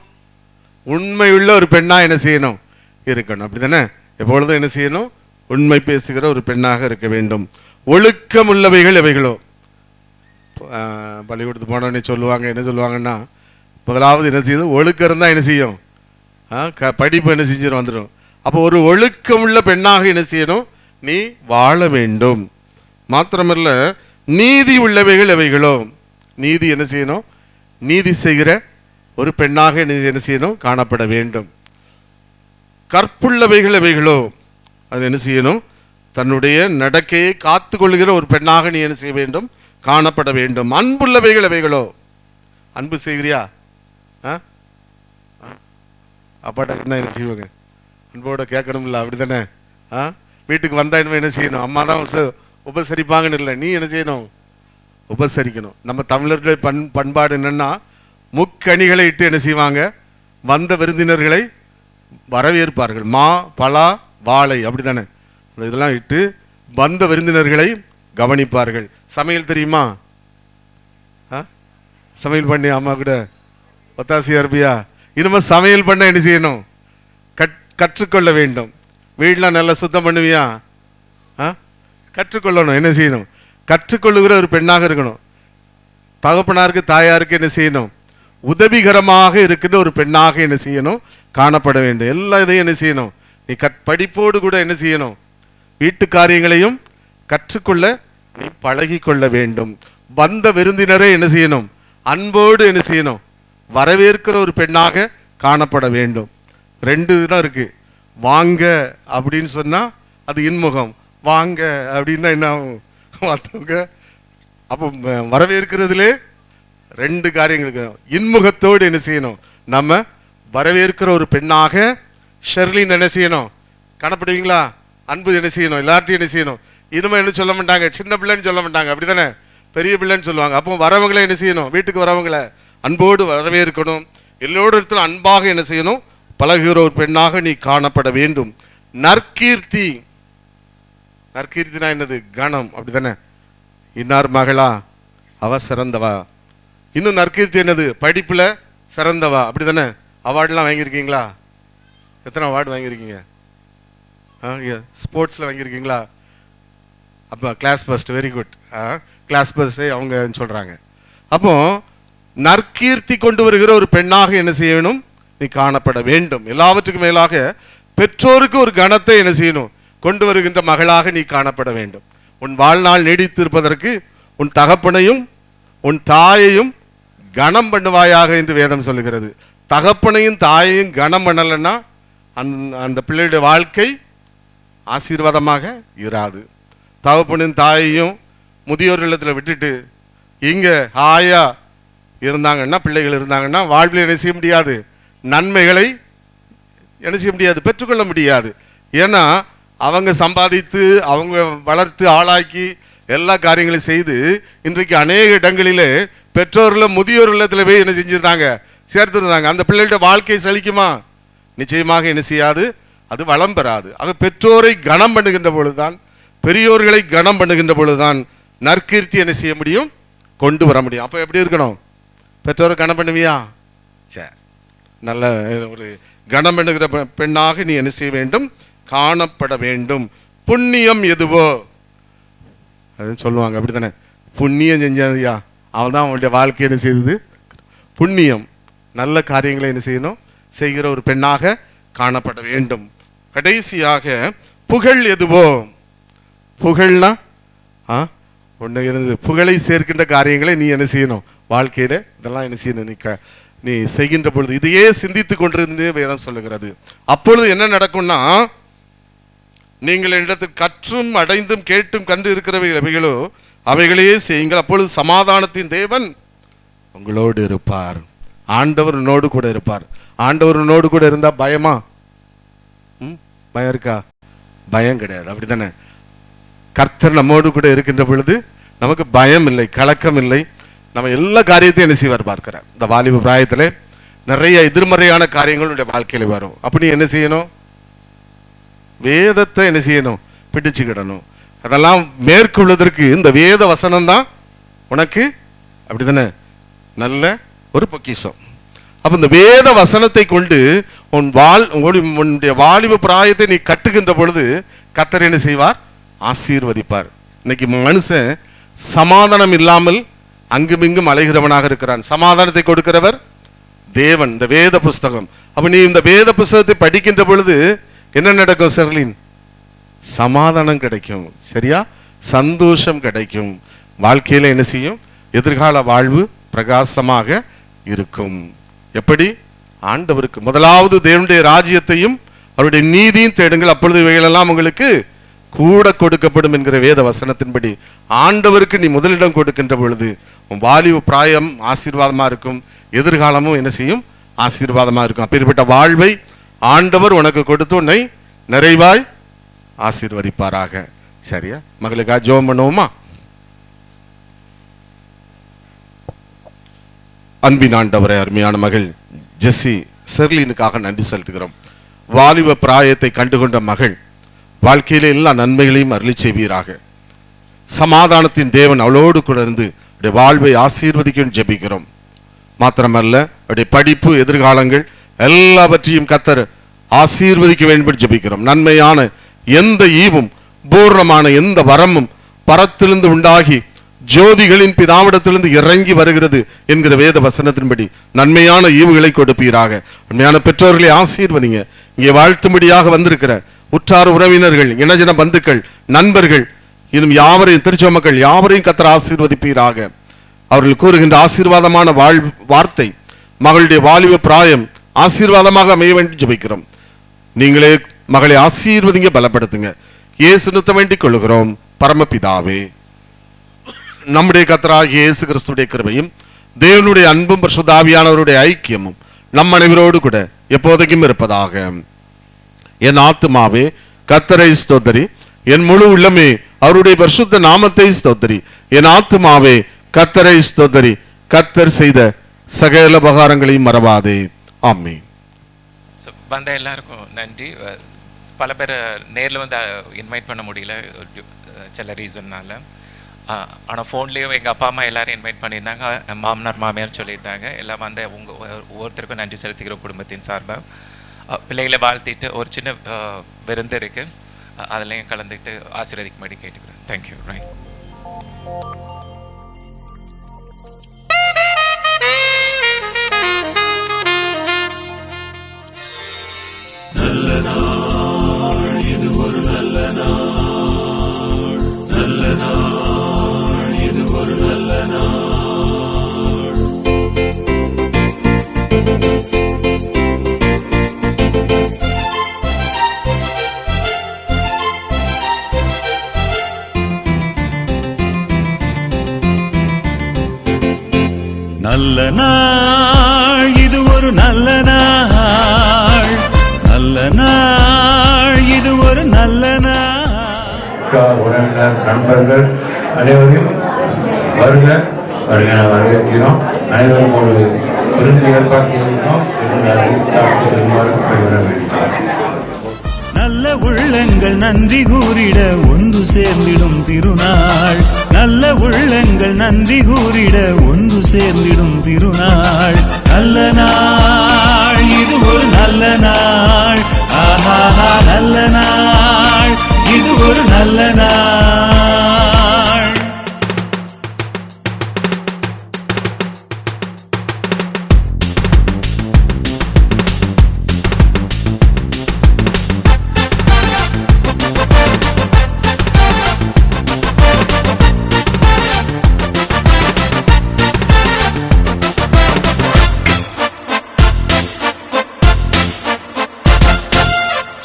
C: உண்மையுள்ள ஒரு பெண்ணா என்ன செய்யணும்? இருக்கணும். அப்படித்தானே? எப்பொழுதும் என்ன செய்யணும்? உண்மை பேசுகிற ஒரு பெண்ணாக இருக்க வேண்டும். ஒழுக்கம் உள்ளவைகள் எவைகளோ, பள்ளிக்கூடத்து போனோடனே சொல்லுவாங்க. என்ன சொல்லுவாங்கன்னா, முதலாவது என்ன செய்யுது? ஒழுக்கம் இருந்தால் என்ன செய்யும்? படிப்பு என்ன செஞ்சிடும்? வந்துடும். அப்போ ஒரு ஒழுக்கம் உள்ள பெண்ணாக என்ன செய்யணும்? நீ வாழ வேண்டும். மாத்திரமல்ல, நீதி உள்ளவைகள் எவைகளோ, நீதி என்ன செய்யணும்? நீதி செய்கிற ஒரு பெண்ணாக என்ன செய்யணும்? காணப்பட வேண்டும். கற்புள்ளவைகள் எவைகளோ, அது என்ன செய்யணும்? தன்னுடைய நடக்கையை காத்து கொள்ளுகிற ஒரு பெண்ணாக நீ என்ன செய்ய வேண்டும்? காணப்பட வேண்டும். அன்புள்ளவைகள் எவைகளோ? அன்பு செய்கிறியா? அப்பாட்ட என்ன செய்வாங்க? அன்போட கேட்கணும்ல, அப்படித்தானே? வீட்டுக்கு வந்தா என்ன செய்யணும்? அம்மா தான் உபசரிப்பாங்கன்னு இல்லை, நீ என்ன செய்யணும்? உபசரிக்கணும். நம்ம தமிழர்களுடைய பண்பாடு என்னன்னா, முக்கணிகளை இட்டு என்ன செய்வாங்க? வந்த விருந்தினர்களை வரவேற்பார்கள். மா, பலா, வாழை, அப்படித்தானே? இதெல்லாம் இட்டு வந்த விருந்தினர்களை கவனிப்பார்கள். சமையல் தெரியுமா? சமையல் பண்ணி அம்மா கூட ஒத்தாசியா இருப்பியா? இனிமே சமையல் பண்ண என்ன செய்யணும்? கற்றுக்கொள்ள வேண்டும். வீடெலாம் நல்லா சுத்தம் பண்ணுவியா? கற்றுக்கொள்ளணும். என்ன செய்யணும்? கற்றுக்கொள்ளுகிற ஒரு பெண்ணாக இருக்கணும். தகப்பனாருக்கு தாயாருக்கு என்ன செய்யணும்? உதவிகரமாக இருக்கின்ற ஒரு பெண்ணாக என்ன செய்யணும்? காணப்பட வேண்டும். எல்லா இதையும் என்ன செய்யணும்? நீ படிப்போடு கூட என்ன செய்யணும்? வீட்டு காரியங்களையும் கற்றுக்கொள்ள நீ பழகி கொள்ள வேண்டும். வந்த விருந்தினரை என்ன செய்யணும்? அன்போடு என்ன செய்யணும்? வரவேற்கிற ஒரு பெண்ணாக காணப்பட வேண்டும். 2 தான் இருக்கு. வாங்க அப்படின்னு சொன்னா அது இன்முகம், வாங்க அப்படின்னா என்ன ஆகும்? அப்போ வரவேற்கிறதுலே 2 காரியங்களுக்கு இன்முகத்தோடு என்ன செய்யணும்? நம்ம வரவேற்கிற ஒரு பெண்ணாக ஷெர்லின் என்ன செய்யணும்? காணப்படுவீங்களா? அன்பு என்ன செய்யணும்? எல்லார்ட்டையும் என்ன செய்யணும்? இனிமே என்ன சொல்ல மாட்டாங்க, சின்ன பிள்ளைன்னு சொல்ல மாட்டாங்க, அப்படித்தானே? பெரிய பிள்ளைன்னு சொல்லுவாங்க. அப்போ வரவங்களை என்ன செய்யணும்? வீட்டுக்கு வரவங்களை அன்போடு வரவேற்கணும். எல்லோரு இடத்துல அன்பாக என்ன செய்யணும்? பழகுகிற ஒரு பெண்ணாக நீ காணப்பட வேண்டும். நற்கீர்த்தி, நற்கீர்த்தினா என்னது? கணம், அப்படித்தானே? இன்னார் மகளா, அவ சிறந்தவா. இன்னும் நற்கீர்த்தி என்னது? படிப்புல சிறந்தவா, அப்படித்தானே? அவார்டுலாம் வாங்கியிருக்கீங்களா? எத்தனை அவார்டு வாங்கியிருக்கீங்க? ஸ்போர்ட்ஸ்ல வாங்கியிருக்கீங்களா? அப்போ class first, very good. Class first அவங்க சொல்றாங்க. அப்போ நற்கீர்த்தி கொண்டு வருகிற ஒரு பெண்ணாக என்ன செய்யணும்? நீ காணப்பட வேண்டும். எல்லாவற்றுக்கும் மேலாக பெற்றோருக்கு ஒரு கணத்தை என்ன செய்யணும்? கொண்டு வருகின்ற மகளாக நீ காணப்பட வேண்டும். உன் வாழ்நாள் நீடித்து இருப்பதற்கு உன் தகப்பனையும் உன் தாயையும் கணம் பண்ணுவாயாக என்று வேதம் சொல்லுகிறது. தகப்பனையும் தாயையும் கணம் பண்ணலைன்னா அந்த பிள்ளையுடைய வாழ்க்கை ஆசீர்வாதமாக இராது. தகப்பனின் தாயையும் முதியோர் இல்லத்தில் விட்டுட்டு இங்க ஹாயா இருந்தாங்கன்னா, பிள்ளைகள் இருந்தாங்கன்னா வாழ்வில் என்ன செய்ய முடியாது? நன்மைகளை என்ன செய்ய முடியாது? பெற்றுக்கொள்ள முடியாது. ஏன்னா அவங்க சம்பாதித்து அவங்க வளர்த்து ஆளாக்கி எல்லா காரியங்களையும் செய்து இன்றைக்கு அநேக இடங்களிலே பெற்றோர்கள் முதியோர் இல்லத்தில் போய் என்ன செஞ்சிருந்தாங்க? சேர்த்துருந்தாங்க. அந்த பிள்ளைகளோட வாழ்க்கை செழிக்குமா? நிச்சயமாக என்ன செய்யாது? அது வளம் பெறாது. ஆக பெற்றோரை கனம் பண்ணுகின்ற பொழுதுதான், பெரியோர்களை கனம் பண்ணுகின்ற பொழுதுதான் நற்கீர்த்தி என்ன செய்ய முடியும்? கொண்டு வர முடியும். அப்போ எப்படி இருக்கணும்? பெற்றோரை கனம் பண்ணுவியா? சரி, நல்ல ஒரு கனம் பண்ணுகிற பெண்ணாக நீ என்ன செய்ய வேண்டும்? காணப்பட வேண்டும். புண்ணியம் எதுவோ அப்படின்னு சொல்லுவாங்க, அப்படித்தானே? புண்ணியம் செஞ்சாதியா, அவன் தான் அவனுடைய வாழ்க்கை என்ன செய்தது? புண்ணியம். நல்ல காரியங்களை என்ன செய்யணும்? செய்கிற ஒரு பெண்ணாக காணப்பட வேண்டும். கடைசியாக புகழ் எதுவோ? புகழ்னா ஒன்று இருந்து புகழை சேர்க்கின்ற காரியங்களை நீ என்ன செய்யணும்? வாழ்க்கையில இதெல்லாம் என்ன செய்யணும்? நீ செய்கின்ற பொழுது இதையே சிந்தித்து கொண்டிருந்து வேதம் சொல்லுகிறது. அப்பொழுது என்ன நடக்கும்னா, நீங்கள் என்னிடத்தில் கற்றும் அடைந்தும் கேட்டும் கண்டு இருக்கிறவைகளோ அவைகளையே செய்யுங்கள், அப்பொழுது சமாதானத்தின் தேவன் உங்களோடு இருப்பார். ஆண்டவர் உன்னோடு கூட இருப்பார். ஆண்டவர் உன்னோடு கூட இருந்தா பயமா? பயம் இருக்கா? பயம் கிடையாது, அப்படித்தானே? கர்த்தர் நம்மோடு கூட இருக்கின்ற பொழுது நமக்கு பயம் இல்லை, கலக்கம் இல்லை. நம்ம எல்லா காரியத்தையும் என்ன செய்வார் பார்க்கிறார். இந்த வாலிப பிராயத்துல நிறைய எதிர்மறையான காரியங்களுடைய வாழ்க்கையில வரும். அப்படி என்ன செய்யணும்? வேதத்தை என்ன செய்யணும்? பிடிச்சுக்கிடணும். அதெல்லாம் மேற்கொள்வதற்கு இந்த வேத வசனம் தான் உனக்கு அப்படித்தானே நல்ல ஒரு பொக்கிஷம். அப்ப இந்த வேத வசனத்தை கொண்டு உன்னுடைய வாலிப பிராயத்தை நீ கட்டுகின்ற பொழுது கர்த்தர் என்ன செய்வார்? ஆசீர்வதிப்பார். இன்னைக்கு மனுஷன் சமாதானம் இல்லாமல் அங்குமிங்கும் அலைகிறவனாக இருக்கிறான். சமாதானத்தை கொடுக்கிறவர் தேவன், இந்த வேத புஸ்தகம். அப்ப நீ இந்த வேத புஸ்தகத்தை படிக்கின்ற பொழுது என்ன நடக்கும் ஷெர்லின்? சமாதானம் கிடைக்கும், சரியா? சந்தோஷம் கிடைக்கும். வாழ்க்கையில என்ன செய்யும்? எதிர்கால வாழ்வு பிரகாசமாக இருக்கும். எப்படி? ஆண்டவருக்கு முதலாவது தேவனுடைய ராஜ்யத்தையும் அவருடைய நீதியும் தேடுங்கள், அப்பொழுது இவைகளெல்லாம் உங்களுக்கு கூட கொடுக்கப்படும் என்கிற வேத வசனத்தின்படி ஆண்டவருக்கு நீ முதலிடம் கொடுக்கின்ற பொழுது உன் வாலிப பிராயம் ஆசீர்வாதமா இருக்கும், எதிர்காலமும் என்ன செய்யும்? ஆசீர்வாதமா இருக்கும். அப்பேற்பட்ட வாழ்வை ஆண்டவர் உனக்கு கொடுத்து உன்னை நிறைவாய் ஆசீர்வதிப்பாராக. சரியா? மகளுக்கா ஜெபம் பண்ணுவோமா? அன்பின் ஆண்டவரே, அருமையான மகள் ஜெஸ்ஸி செர்லினுக்காக நன்றி செலுத்துகிறோம். வாலிப பிராயத்தை கண்டுகொண்ட மகள் வாழ்க்கையில எல்லா நன்மைகளையும் அருளி செய்வீராக. சமாதானத்தின் தேவன் அவளோடு கூட இருந்து வாழ்வை ஆசீர்வதிக்கும் ஜெபிக்கிறோம். மாத்திரமல்ல, அவருடைய படிப்பு, எதிர்காலங்கள் எல்லாவற்றையும் கர்த்தர் ஆசீர்வதிக்க வேண்டும் ஜெபிக்கிறோம். நன்மையான எந்த ஈவும் பூர்ணமான எந்த வரமும் பரத்திலிருந்து உண்டாகி ஜோதிகளின் பிதாவிடத்திலிருந்து இறங்கி வருகிறது என்கிற வேத வசனத்தின்படி நன்மையான ஈவுகளை கொடுப்பீராக. உண்மையான பெற்றோர்களை ஆசீர்வதிங்க. இங்கே வாழ்த்தும்படியாக வந்திருக்கிற உற்றார் உறவினர்கள், இனஜன பந்துக்கள், நண்பர்கள், இன்னும் யாவரையும் திருச்ச மக்கள் யாவரையும் கர்த்தர் ஆசீர்வதிப்பீராக. அவர்கள் கூறுகின்ற ஆசீர்வாதமான வார்த்தை மகளுடைய வாலிப பிராயம் ஆசீர்வாதமாக அமைய வேண்டும் ஜெபிக்கிறோம். நீங்களே மகளை ஆசீர்வதிங்க, பலப்படுத்துங்க. இயேசு நிறுத்த வேண்டிக் கொள்கிறோம் பரமபிதாவே. நம்முடைய கர்த்தராகிய இயேசு கிறிஸ்துடைய கிருபையும் தேவனுடைய அன்பும் பரிசுத்த ஆவியானவருடைய ஐக்கியமும் நம் அனைவரோடு கூட எப்போதைக்கும் இருப்பதாக. என் ஆத்துமாவே கர்த்தரை ஸ்தோத்திரி, என் முழு உள்ளமே அவருடைய பரிசுத்த நாமத்தை ஸ்தோத்திரி. என் ஆத்துமாவே கர்த்தரை ஸ்தோத்திரி, கர்த்தர் செய்த சகல உபகாரங்களையும் மறவாதே. ஆமென்.
F: வந்த எல்லாருக்கும் நன்றி. பல பேர் நேரில் வந்து இன்வைட் பண்ண முடியல சில ரீசன்னால. ஆனால் ஃபோன்லேயும் எங்கள் அப்பா அம்மா எல்லாரும் இன்வைட் பண்ணியிருந்தாங்க, மாமனார் மாமியார் சொல்லியிருந்தாங்க. எல்லாம் வந்து ஒவ்வொருத்தருக்கும் நன்றி செலுத்திக்கிறோம் குடும்பத்தின் சார்பாக. பிள்ளைகளை வாழ்த்திட்டு ஒரு சின்ன விருந்து இருக்குது, அதுலேயும் கலந்துக்கிட்டு ஆசீர்வதிக்கும்படி கேட்டுக்கிறேன். தேங்க்யூ. ரைட்.
G: நல்ல நாள் இது, ஒரு நல்ல நாள், நல்ல நாள் இது, ஒரு நல்ல நாள். நல்ல நாள் இது, ஒரு நல்ல நாள், நல்ல நாள் இது, ஒரு நல்ல நாள்.
H: உறவினர் நண்பர்கள் அனைவரையும் வருக வருக வரவேற்கிறோம். அனைவரும் ஒரு விருந்து ஏற்பாடு செய்திருக்கோம். சாப்பிட்டு செல்வார்கள்.
G: நல்ல உள்ளங்கள் நன்றி கூறிட ஒன்று சேர்ந்திடும் திருநாள். நல்ல உள்ளங்கள் நன்றி கூறிட ஒன்று சேர்ந்திடும் திருநாள். நல்ல நாள் இது, ஒரு நல்ல நாள். ஆஹா, நல்ல நாள் இது, ஒரு நல்ல நாள்.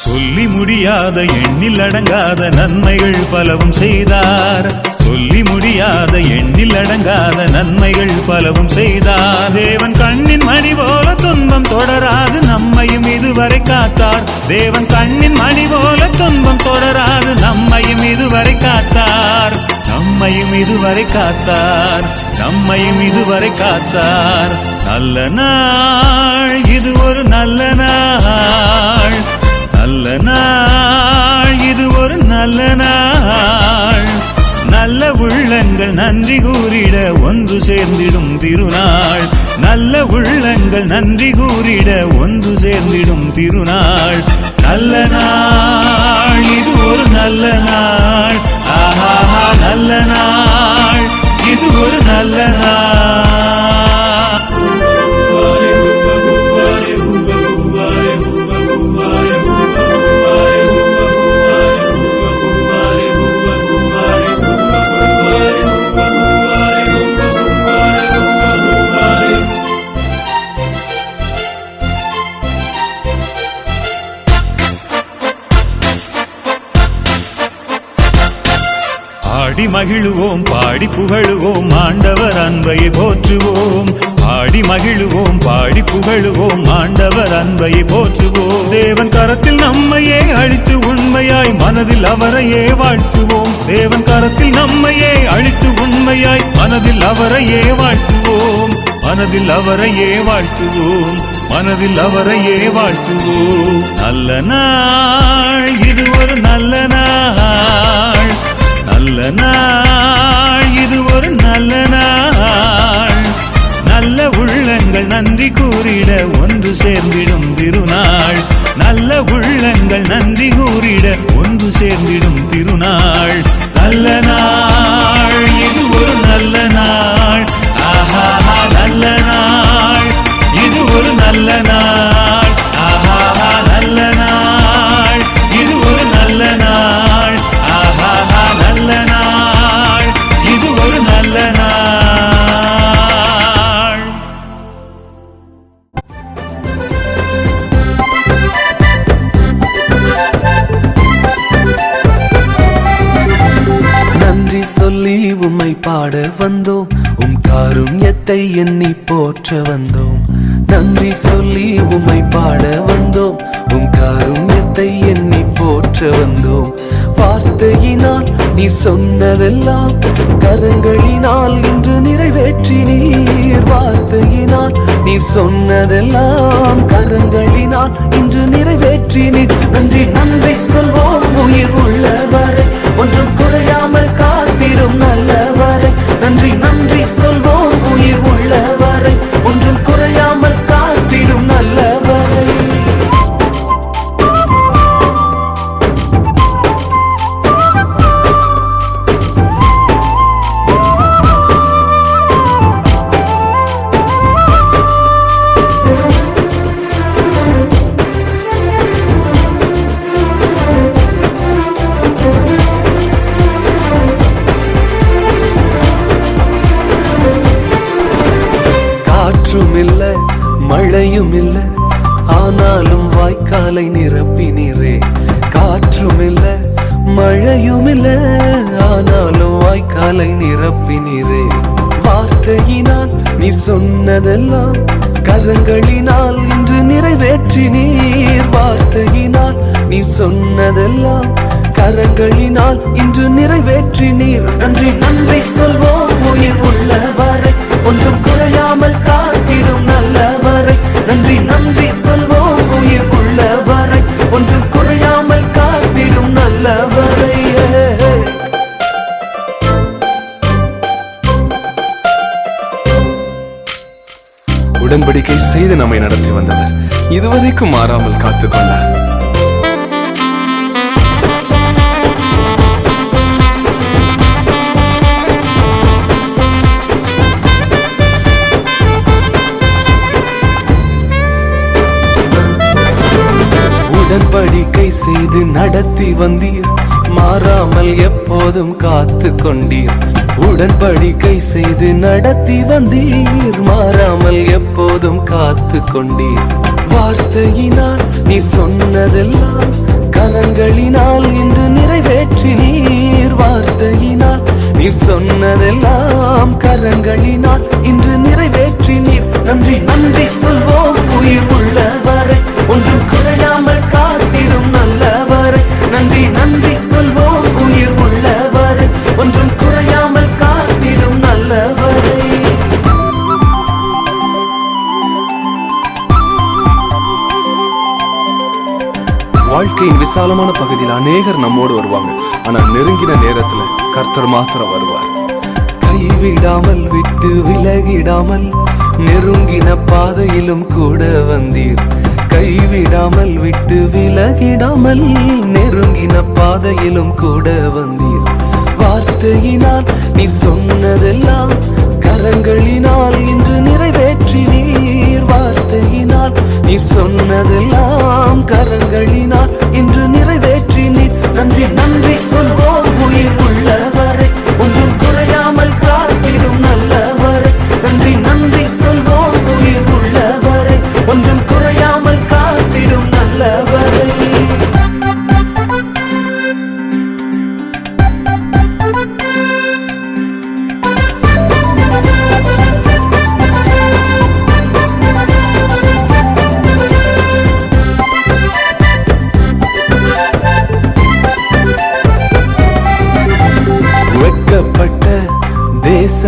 G: சொல்லி முடியாத எண்ணில் அடங்காத நன்மைகள் பலவும் செய்தார். சொல்லி முடியாத எண்ணில் அடங்காத நன்மைகள் பலவும் செய்தார். தேவன் கண்ணின் மணி போல துன்பம் தொடராது நம்மையும் இதுவரை காத்தார். தேவன் கண்ணின் மணி போல துன்பம் தொடராது நம்மையும் இதுவரை காத்தார். நம்மையும் இதுவரை காத்தார். நம்மையும் இதுவரை காத்தார். நல்ல நாள் இது, ஒரு நல்ல நாள், நல்ல நாள் இது, ஒரு நல்ல நாள். நல்ல உள்ளங்கள் நன்றி கூறிட ஒன்று சேர்ந்திடும் திருநாள். நல்ல உள்ளங்கள் நன்றி கூறிட ஒன்று சேர்ந்திடும் திருநாள். நல்ல நாள் இது, ஒரு நல்ல நாள். ஆஹா, நல்ல நாள் இது, ஒரு நல்ல நாள். பாடி மகிழுவோம் பாடி புகழுவோம் ஆண்டவர் அன்பையை போற்றுவோம். பாடி மகிழுவோம் பாடி புகழுவோம் ஆண்டவர் அன்பையை போற்றுவோம். தேவன் கரத்தில் நம்மையே அழித்து உண்மையாய் மனதில் அவரையே வாழ்த்துவோம். தேவன் கரத்தில் நம்மையே அழித்து உண்மையாய் மனதில் அவரையே வாழ்த்துவோம். மனதில் அவரையே வாழ்த்துவோம். மனதில் அவரையே வாழ்த்துவோம். நல்ல நாள் இது ஒரு நல்ல நாள். நல்ல நாள் இது ஒரு நல்ல நாள். நல்ல உள்ளங்கள் நன்றி கூறிட ஒன்று சேர்ந்திடும் திருநாள். நல்ல உள்ளங்கள் நன்றி கூறிட ஒன்று சேர்ந்திடும் திருநாள். நல்ல நாள் இது ஒரு நல்ல நாள். ஆஹா நல்ல நாள் இது ஒரு நல்ல நாள். ஆஹா நல்ல நாள் இது ஒரு நல்ல நாள். ஆஹா நல்ல நாள் இது ஒரு நல்ல நாள்.
A: நன்றி சொல்லி உம்மை பாட வந்தோம், உம் காருண்யத்தை எண்ணி போற்ற வந்தோம். நன்றி சொல்லி உம்மை பாட வந்தோம், உம் காருண்யத்தை எண்ணி போற்ற வந்தோம். வார்த்தையினால் நீர் சொன்னதெல்லாம் கரங்களினால் இன்று நிறைவேற்றினீர். வார்த்தையினால் நீர் சொன்னதெல்லாம் கரங்களினால் இன்று நிறைவேற்றினீர். நன்றி நன்றி சொல்வோம் உயிர் உள்ளவரை, ஒன்றும் குறையாமல் காத்திடும் நல்லவரை. நன்றி நன்றி சொல்வோம் உயிர் உள்ளவரை, ஒன்றும் குறையாமல் காத்திடும் நல்லவரை. காற்றும் இல்ல மழையும் இல்ல ஆனாலும் வாய்க்காலை நிரப்பினீரே. காற்றும் இல்ல மழையும் இல்ல ஆனாலும் வாய்க்காலை நிரப்பினீரே. வார்த்தையினால் நீ சொன்னதெல்லாம் கரங்களினால் இன்று நிறைவேற்றினீர். வார்த்தையினால் நீ சொன்னதெல்லாம் கரங்களினால் இன்று நிறைவேற்றினீர். நன்றி நன்றி சொல்வோம் உயிர் உள்ளவரை, ஒன்றும் குறையாமல் காத்திடும் நல்லவரை. நன்றி நன்றி சொல்வோம் உயிர் உள்ளவரை, ஒன்றும் குறையாமல் காத்திடும் நல்லவரை. உடன்படிக்கை செய்து நம்மை நடத்தி வந்தவர் இதுவரைக்கும் மாறாமல் காத்துக்கொண்டார். உடன்படிக்கை செய்து நடத்தி வந்தீர், மாறாமல் எப்போதும் காத்து கொண்டீர். உடன்படிக்கை செய்து நடத்தி வந்தீர், மாறாமல் எப்போதும் காத்து கொண்டீர். வார்த்தையினால் நீ சொன்னதெல்லாம் கரங்களினால் இன்று நிறைவேற்றினீர். வார்த்தையினால் நீ சொன்னதெல்லாம் கரங்களினால் இன்று நிறைவேற்றினீர். நன்றி நன்றி சொல்வோம் உயிர் உள்ளவரை, ஒன்றும் குறையாமல் காத்திடும் நல்லவரை. நன்றி நன்றி சொல்வோம் உயிர் உள்ளவரை, ஒன்றும் குறையாமல் காத்திடும் நல்லவரை. வாழ்க்கையின் விசாலமான பகுதியில் அநேகர் நம்மோடு வருவாங்க, ஆனா நெருங்கின நேரத்துல கர்த்தர் மாத்திரம் வருவார். கைவிடாமல் விட்டு விலகிடாமல் நெருங்கின பாதையிலும் கூட வந்தீர். கைவிடாமல் விட்டு விலகிடாமல் நெருங்கின பாதையிலும் கூட வந்தீர். வார்த்தையினால் நீ சொன்னதெல்லாம் கரங்களினால் இன்று நிறைவேற்றினீர். வார்த்தையினால் நீ சொன்னதெல்லாம் கரங்களினால் இன்று நிறைவேற்றினீர். நன்றி நன்றி சொல்வோம் உயிர் உள்ளவரை, ஒன்றும் குறையாமல் காத்திடும் நல்லவரை. நன்றி நன்றி சொல்வோம் உயிர் உள்ளவரை, ஒன்றும் குறையாமல் காத்திடும் நல்லவரை.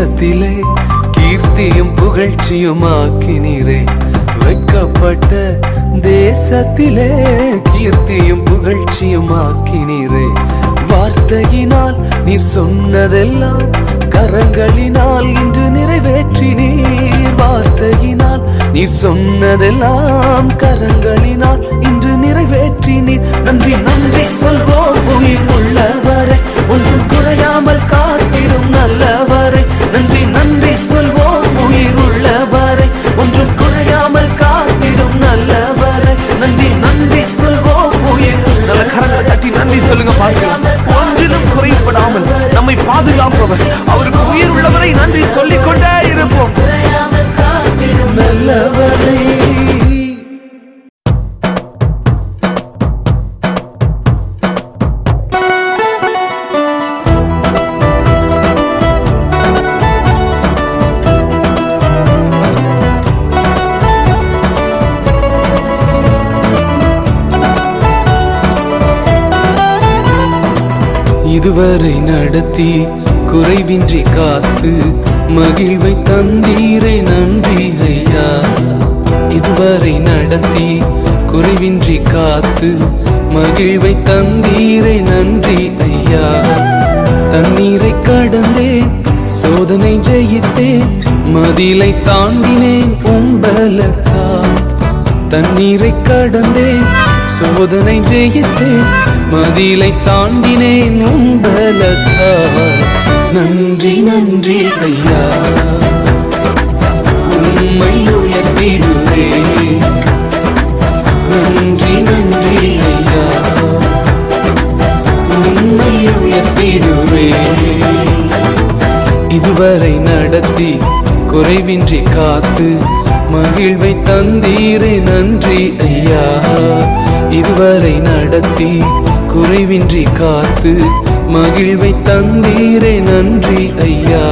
A: தேசத்திலே கீர்த்தியும் புகழ்ச்சியுமாக்கினீரே. வெட்கப்பட்ட தேசத்திலே கீர்த்தியும் புகழ்ச்சியுமாக்கினீரே. வார்த்தையினால் நீர் சொன்னதெல்லாம் கரங்களினால் இன்று நிறைவேற்றினீர். வார்த்தையினால் நீர் சொன்னதெல்லாம் கரங்களினால் இன்று நிறைவேற்றினீர். நன்றி நன்றி சொல்வோம் உயிர் உள்ளவரை, ஒன்றும் குறையாமல் காத்திடும் நல்லவரை. நன்றி நன்றி சொல்வோம் உயிர் உள்ளவரை, ஒன்றும் குறையாமல் காத்திடும் நல்லவரை. நன்றி நன்றி சொல்வோம் உயிர். நல்ல கரங்களை தட்டி நன்றி சொல்லுங்க பாருங்க. ஒன்றிலும் குறைப்படாமல் நம்மை பாதுகாப்பவர், அவருக்கு உயிர் உள்ளவரை நன்றி சொல்லிக் கொண்டே இருப்போம். நல்லவரை இதுவரை நடத்தி குறைவின்றி காத்து மகிழ்வை தந்தீரே நன்றி ஐயா. இதுவரை நடத்தி குறைவின்றி காத்து மகிழ்வை தந்தீரே நன்றி ஐயா. தண்ணீரை கடந்தேன், சோதனை ஜெயித்தேன், மதிலை தாண்டினேன் உம்பலத்தால். தண்ணீரை கடந்தேன், சோதனை ஜெயித்தேன், மதிலை தாண்டினேன் உம்பலத்தால். நன்றி நன்றி ஐயா, உம்மை உயர்த்திடுவே. நன்றி நன்றி ஐயா, உம்மை உயர்த்திடுவே. இதுவரை நடத்தி குறைவின்றி காத்து மகிழ்வை தந்தீரே நன்றி ஐயா. இதுவரை நடத்தி குறைவின்றி காத்து மகிழ்வை தந்தீரே நன்றி ஐயா.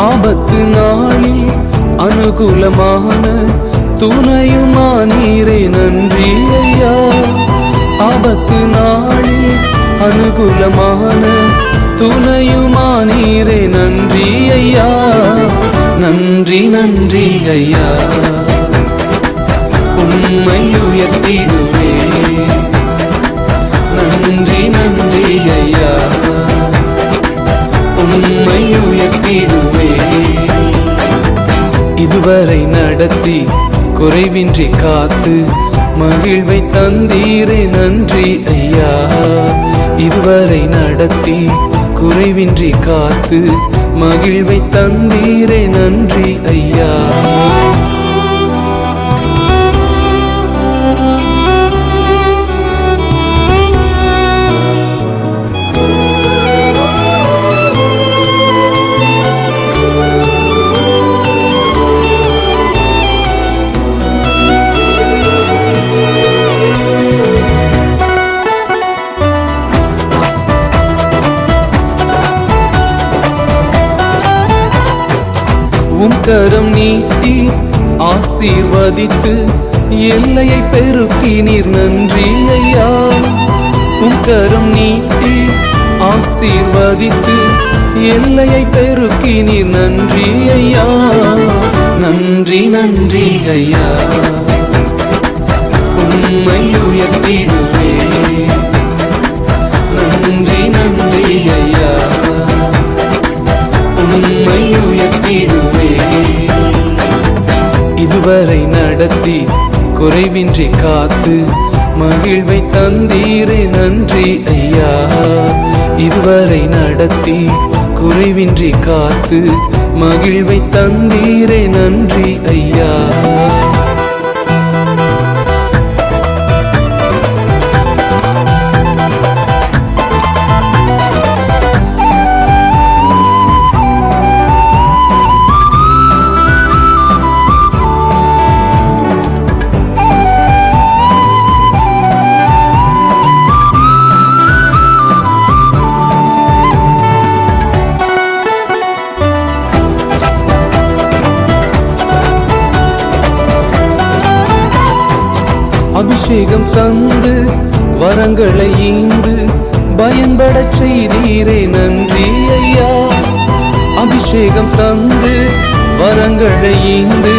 A: ஆபத்து நாளில் அனுகூலமான துணையுமானீரே நன்றி ஐயா. ஆபத்து நாளில் அனுகூலமான துணையுமானீரே நன்றி ஐயா. நன்றி நன்றி ஐயா, உம்மை உயர்த்திடுவே. நன்றி நன்றி ஐயா, உம்மை உயர்த்திடுவே. இதுவரை நடத்தி குறைவின்றி காத்து மகிழ்வை தந்தீரே நன்றி ஐயா. இதுவரை நடத்தி குறைவின்றி காத்து மகிழ்வை தந்தீரே நன்றி ஐயா. உம் கரம் நீட்டி ஆசீர்வதித்து எல்லையை பெருக்கினீர் நன்றி ஐயா. உம் கரம் நீட்டி ஆசீர்வதித்து எல்லையை பெருக்கினீர் நன்றி ஐயா. நன்றி நன்றி ஐயா, உம்மை உயர்த்திடுவே. நன்றி நன்றி ஐயா, உம்மை உயர்த்திடுவே. இதுவரை நடத்தி குறைவின்றி காத்து மகிழ்வை தந்தீரே நன்றி ஐயா. இதுவரை நடத்தி குறைவின்றி காத்து மகிழ்வை தந்தீரே நன்றி ஐயா.
I: அபிஷேகம் தந்து வரங்களை ஈந்து பயன்படச் செய்தீரே நன்றி ஐயா. அபிஷேகம் தந்து வரங்களை ஈந்து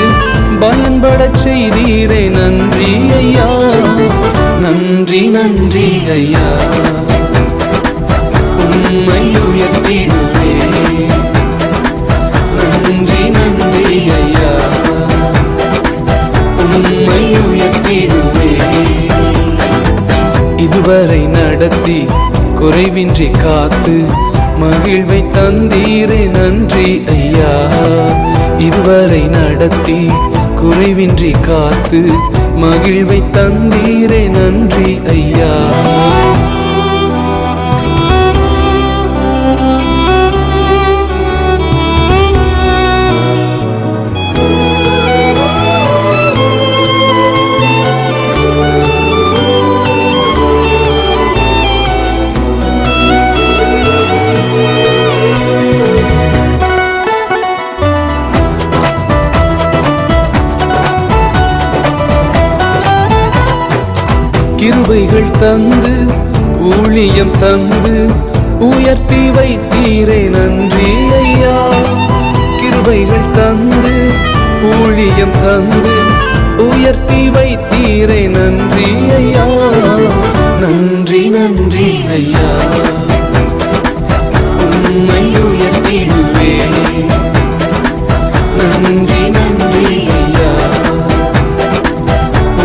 I: பயன்படச் செய்தீரே நன்றி ஐயா. நன்றி நன்றி ஐயா, உம்மை உயர்த்திடுவே. நன்றி நன்றி ஐயா, உம்மை உயர்த்திடுவே. இதுவரை நடத்தி குறைவின்றி காத்து மகிழ்வை தந்தீரே நன்றி ஐயா. இதுவரை நடத்தி குறைவின்றி காத்து மகிழ்வை தந்தீரே நன்றி ஐயா. கிருபைகள் தந்து ஊழியம் தந்து உயர்த்தி வைத்தீரே நன்றி ஐயா. கிருபைகள் தந்து ஊழியம் தந்து உயர்த்தி வைத்தீரே நன்றி ஐயா. நன்றி நன்றி ஐயா, உம்மை உயர்த்திடுவே. நன்றி நன்றி ஐயா,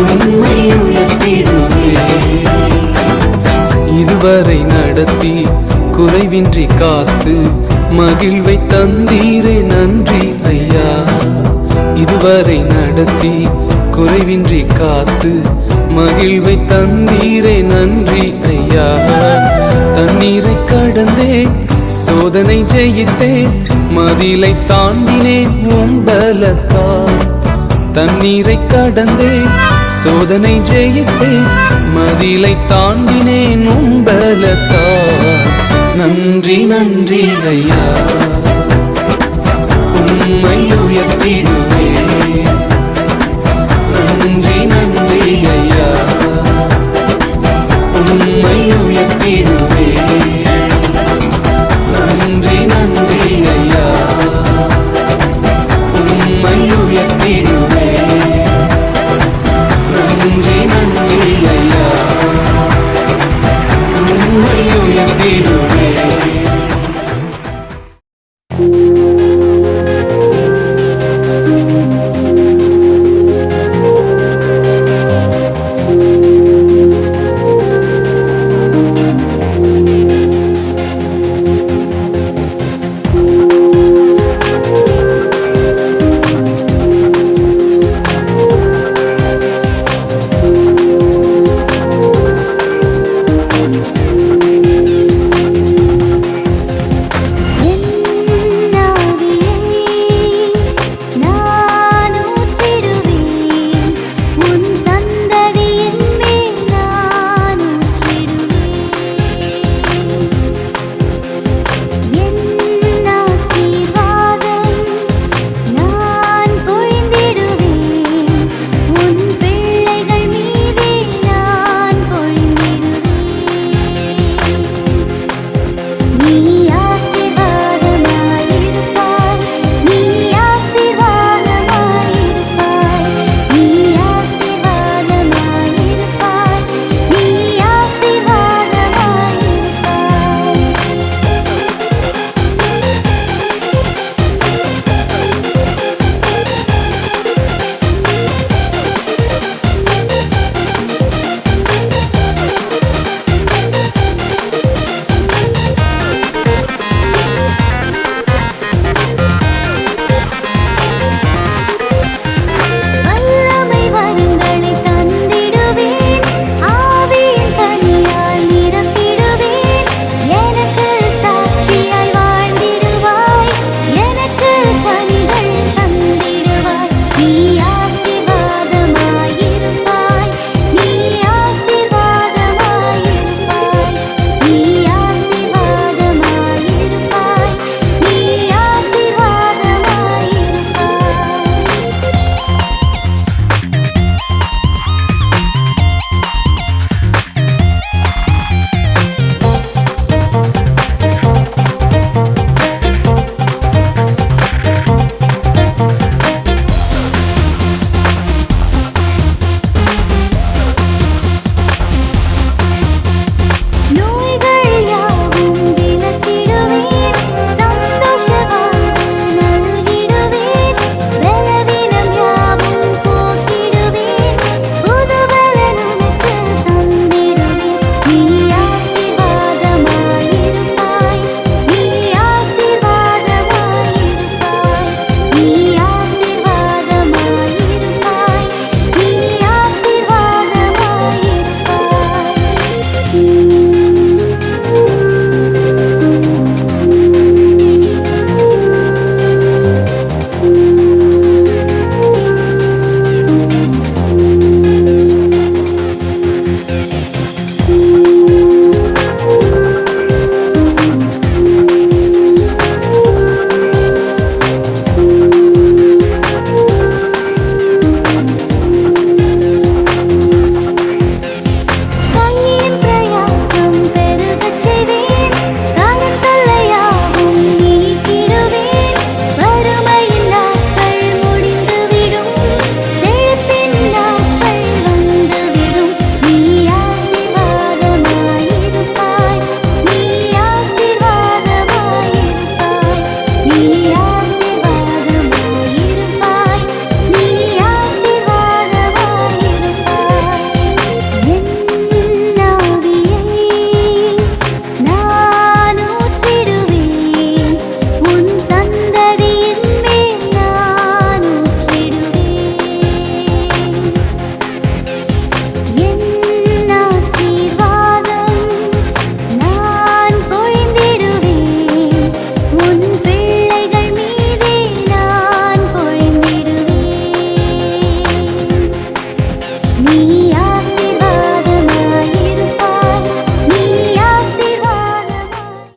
I: உம்மை உயர்த்திடுவே. இதுவரை நடத்தி குறைவின்றி காத்து மகிழ்வை தந்தீரே நன்றி ஐயா. இதுவரை நடத்தி குறைவின்றி காத்து மகிழ்வை தந்தீரே நன்றி ஐயா. தண்ணீரை கடந்தேன், சோதனை ஜெயித்தேன், மதிலை தாண்டினேன் உம் பலத்தால். தண்ணீரை கடந்தேன், சோதனை ஜெயித்தேன், மதிலை தாண்டினேன் உம் பலத்தால். நன்றி நன்றி ஐயா, உம்மை உயர்த்தி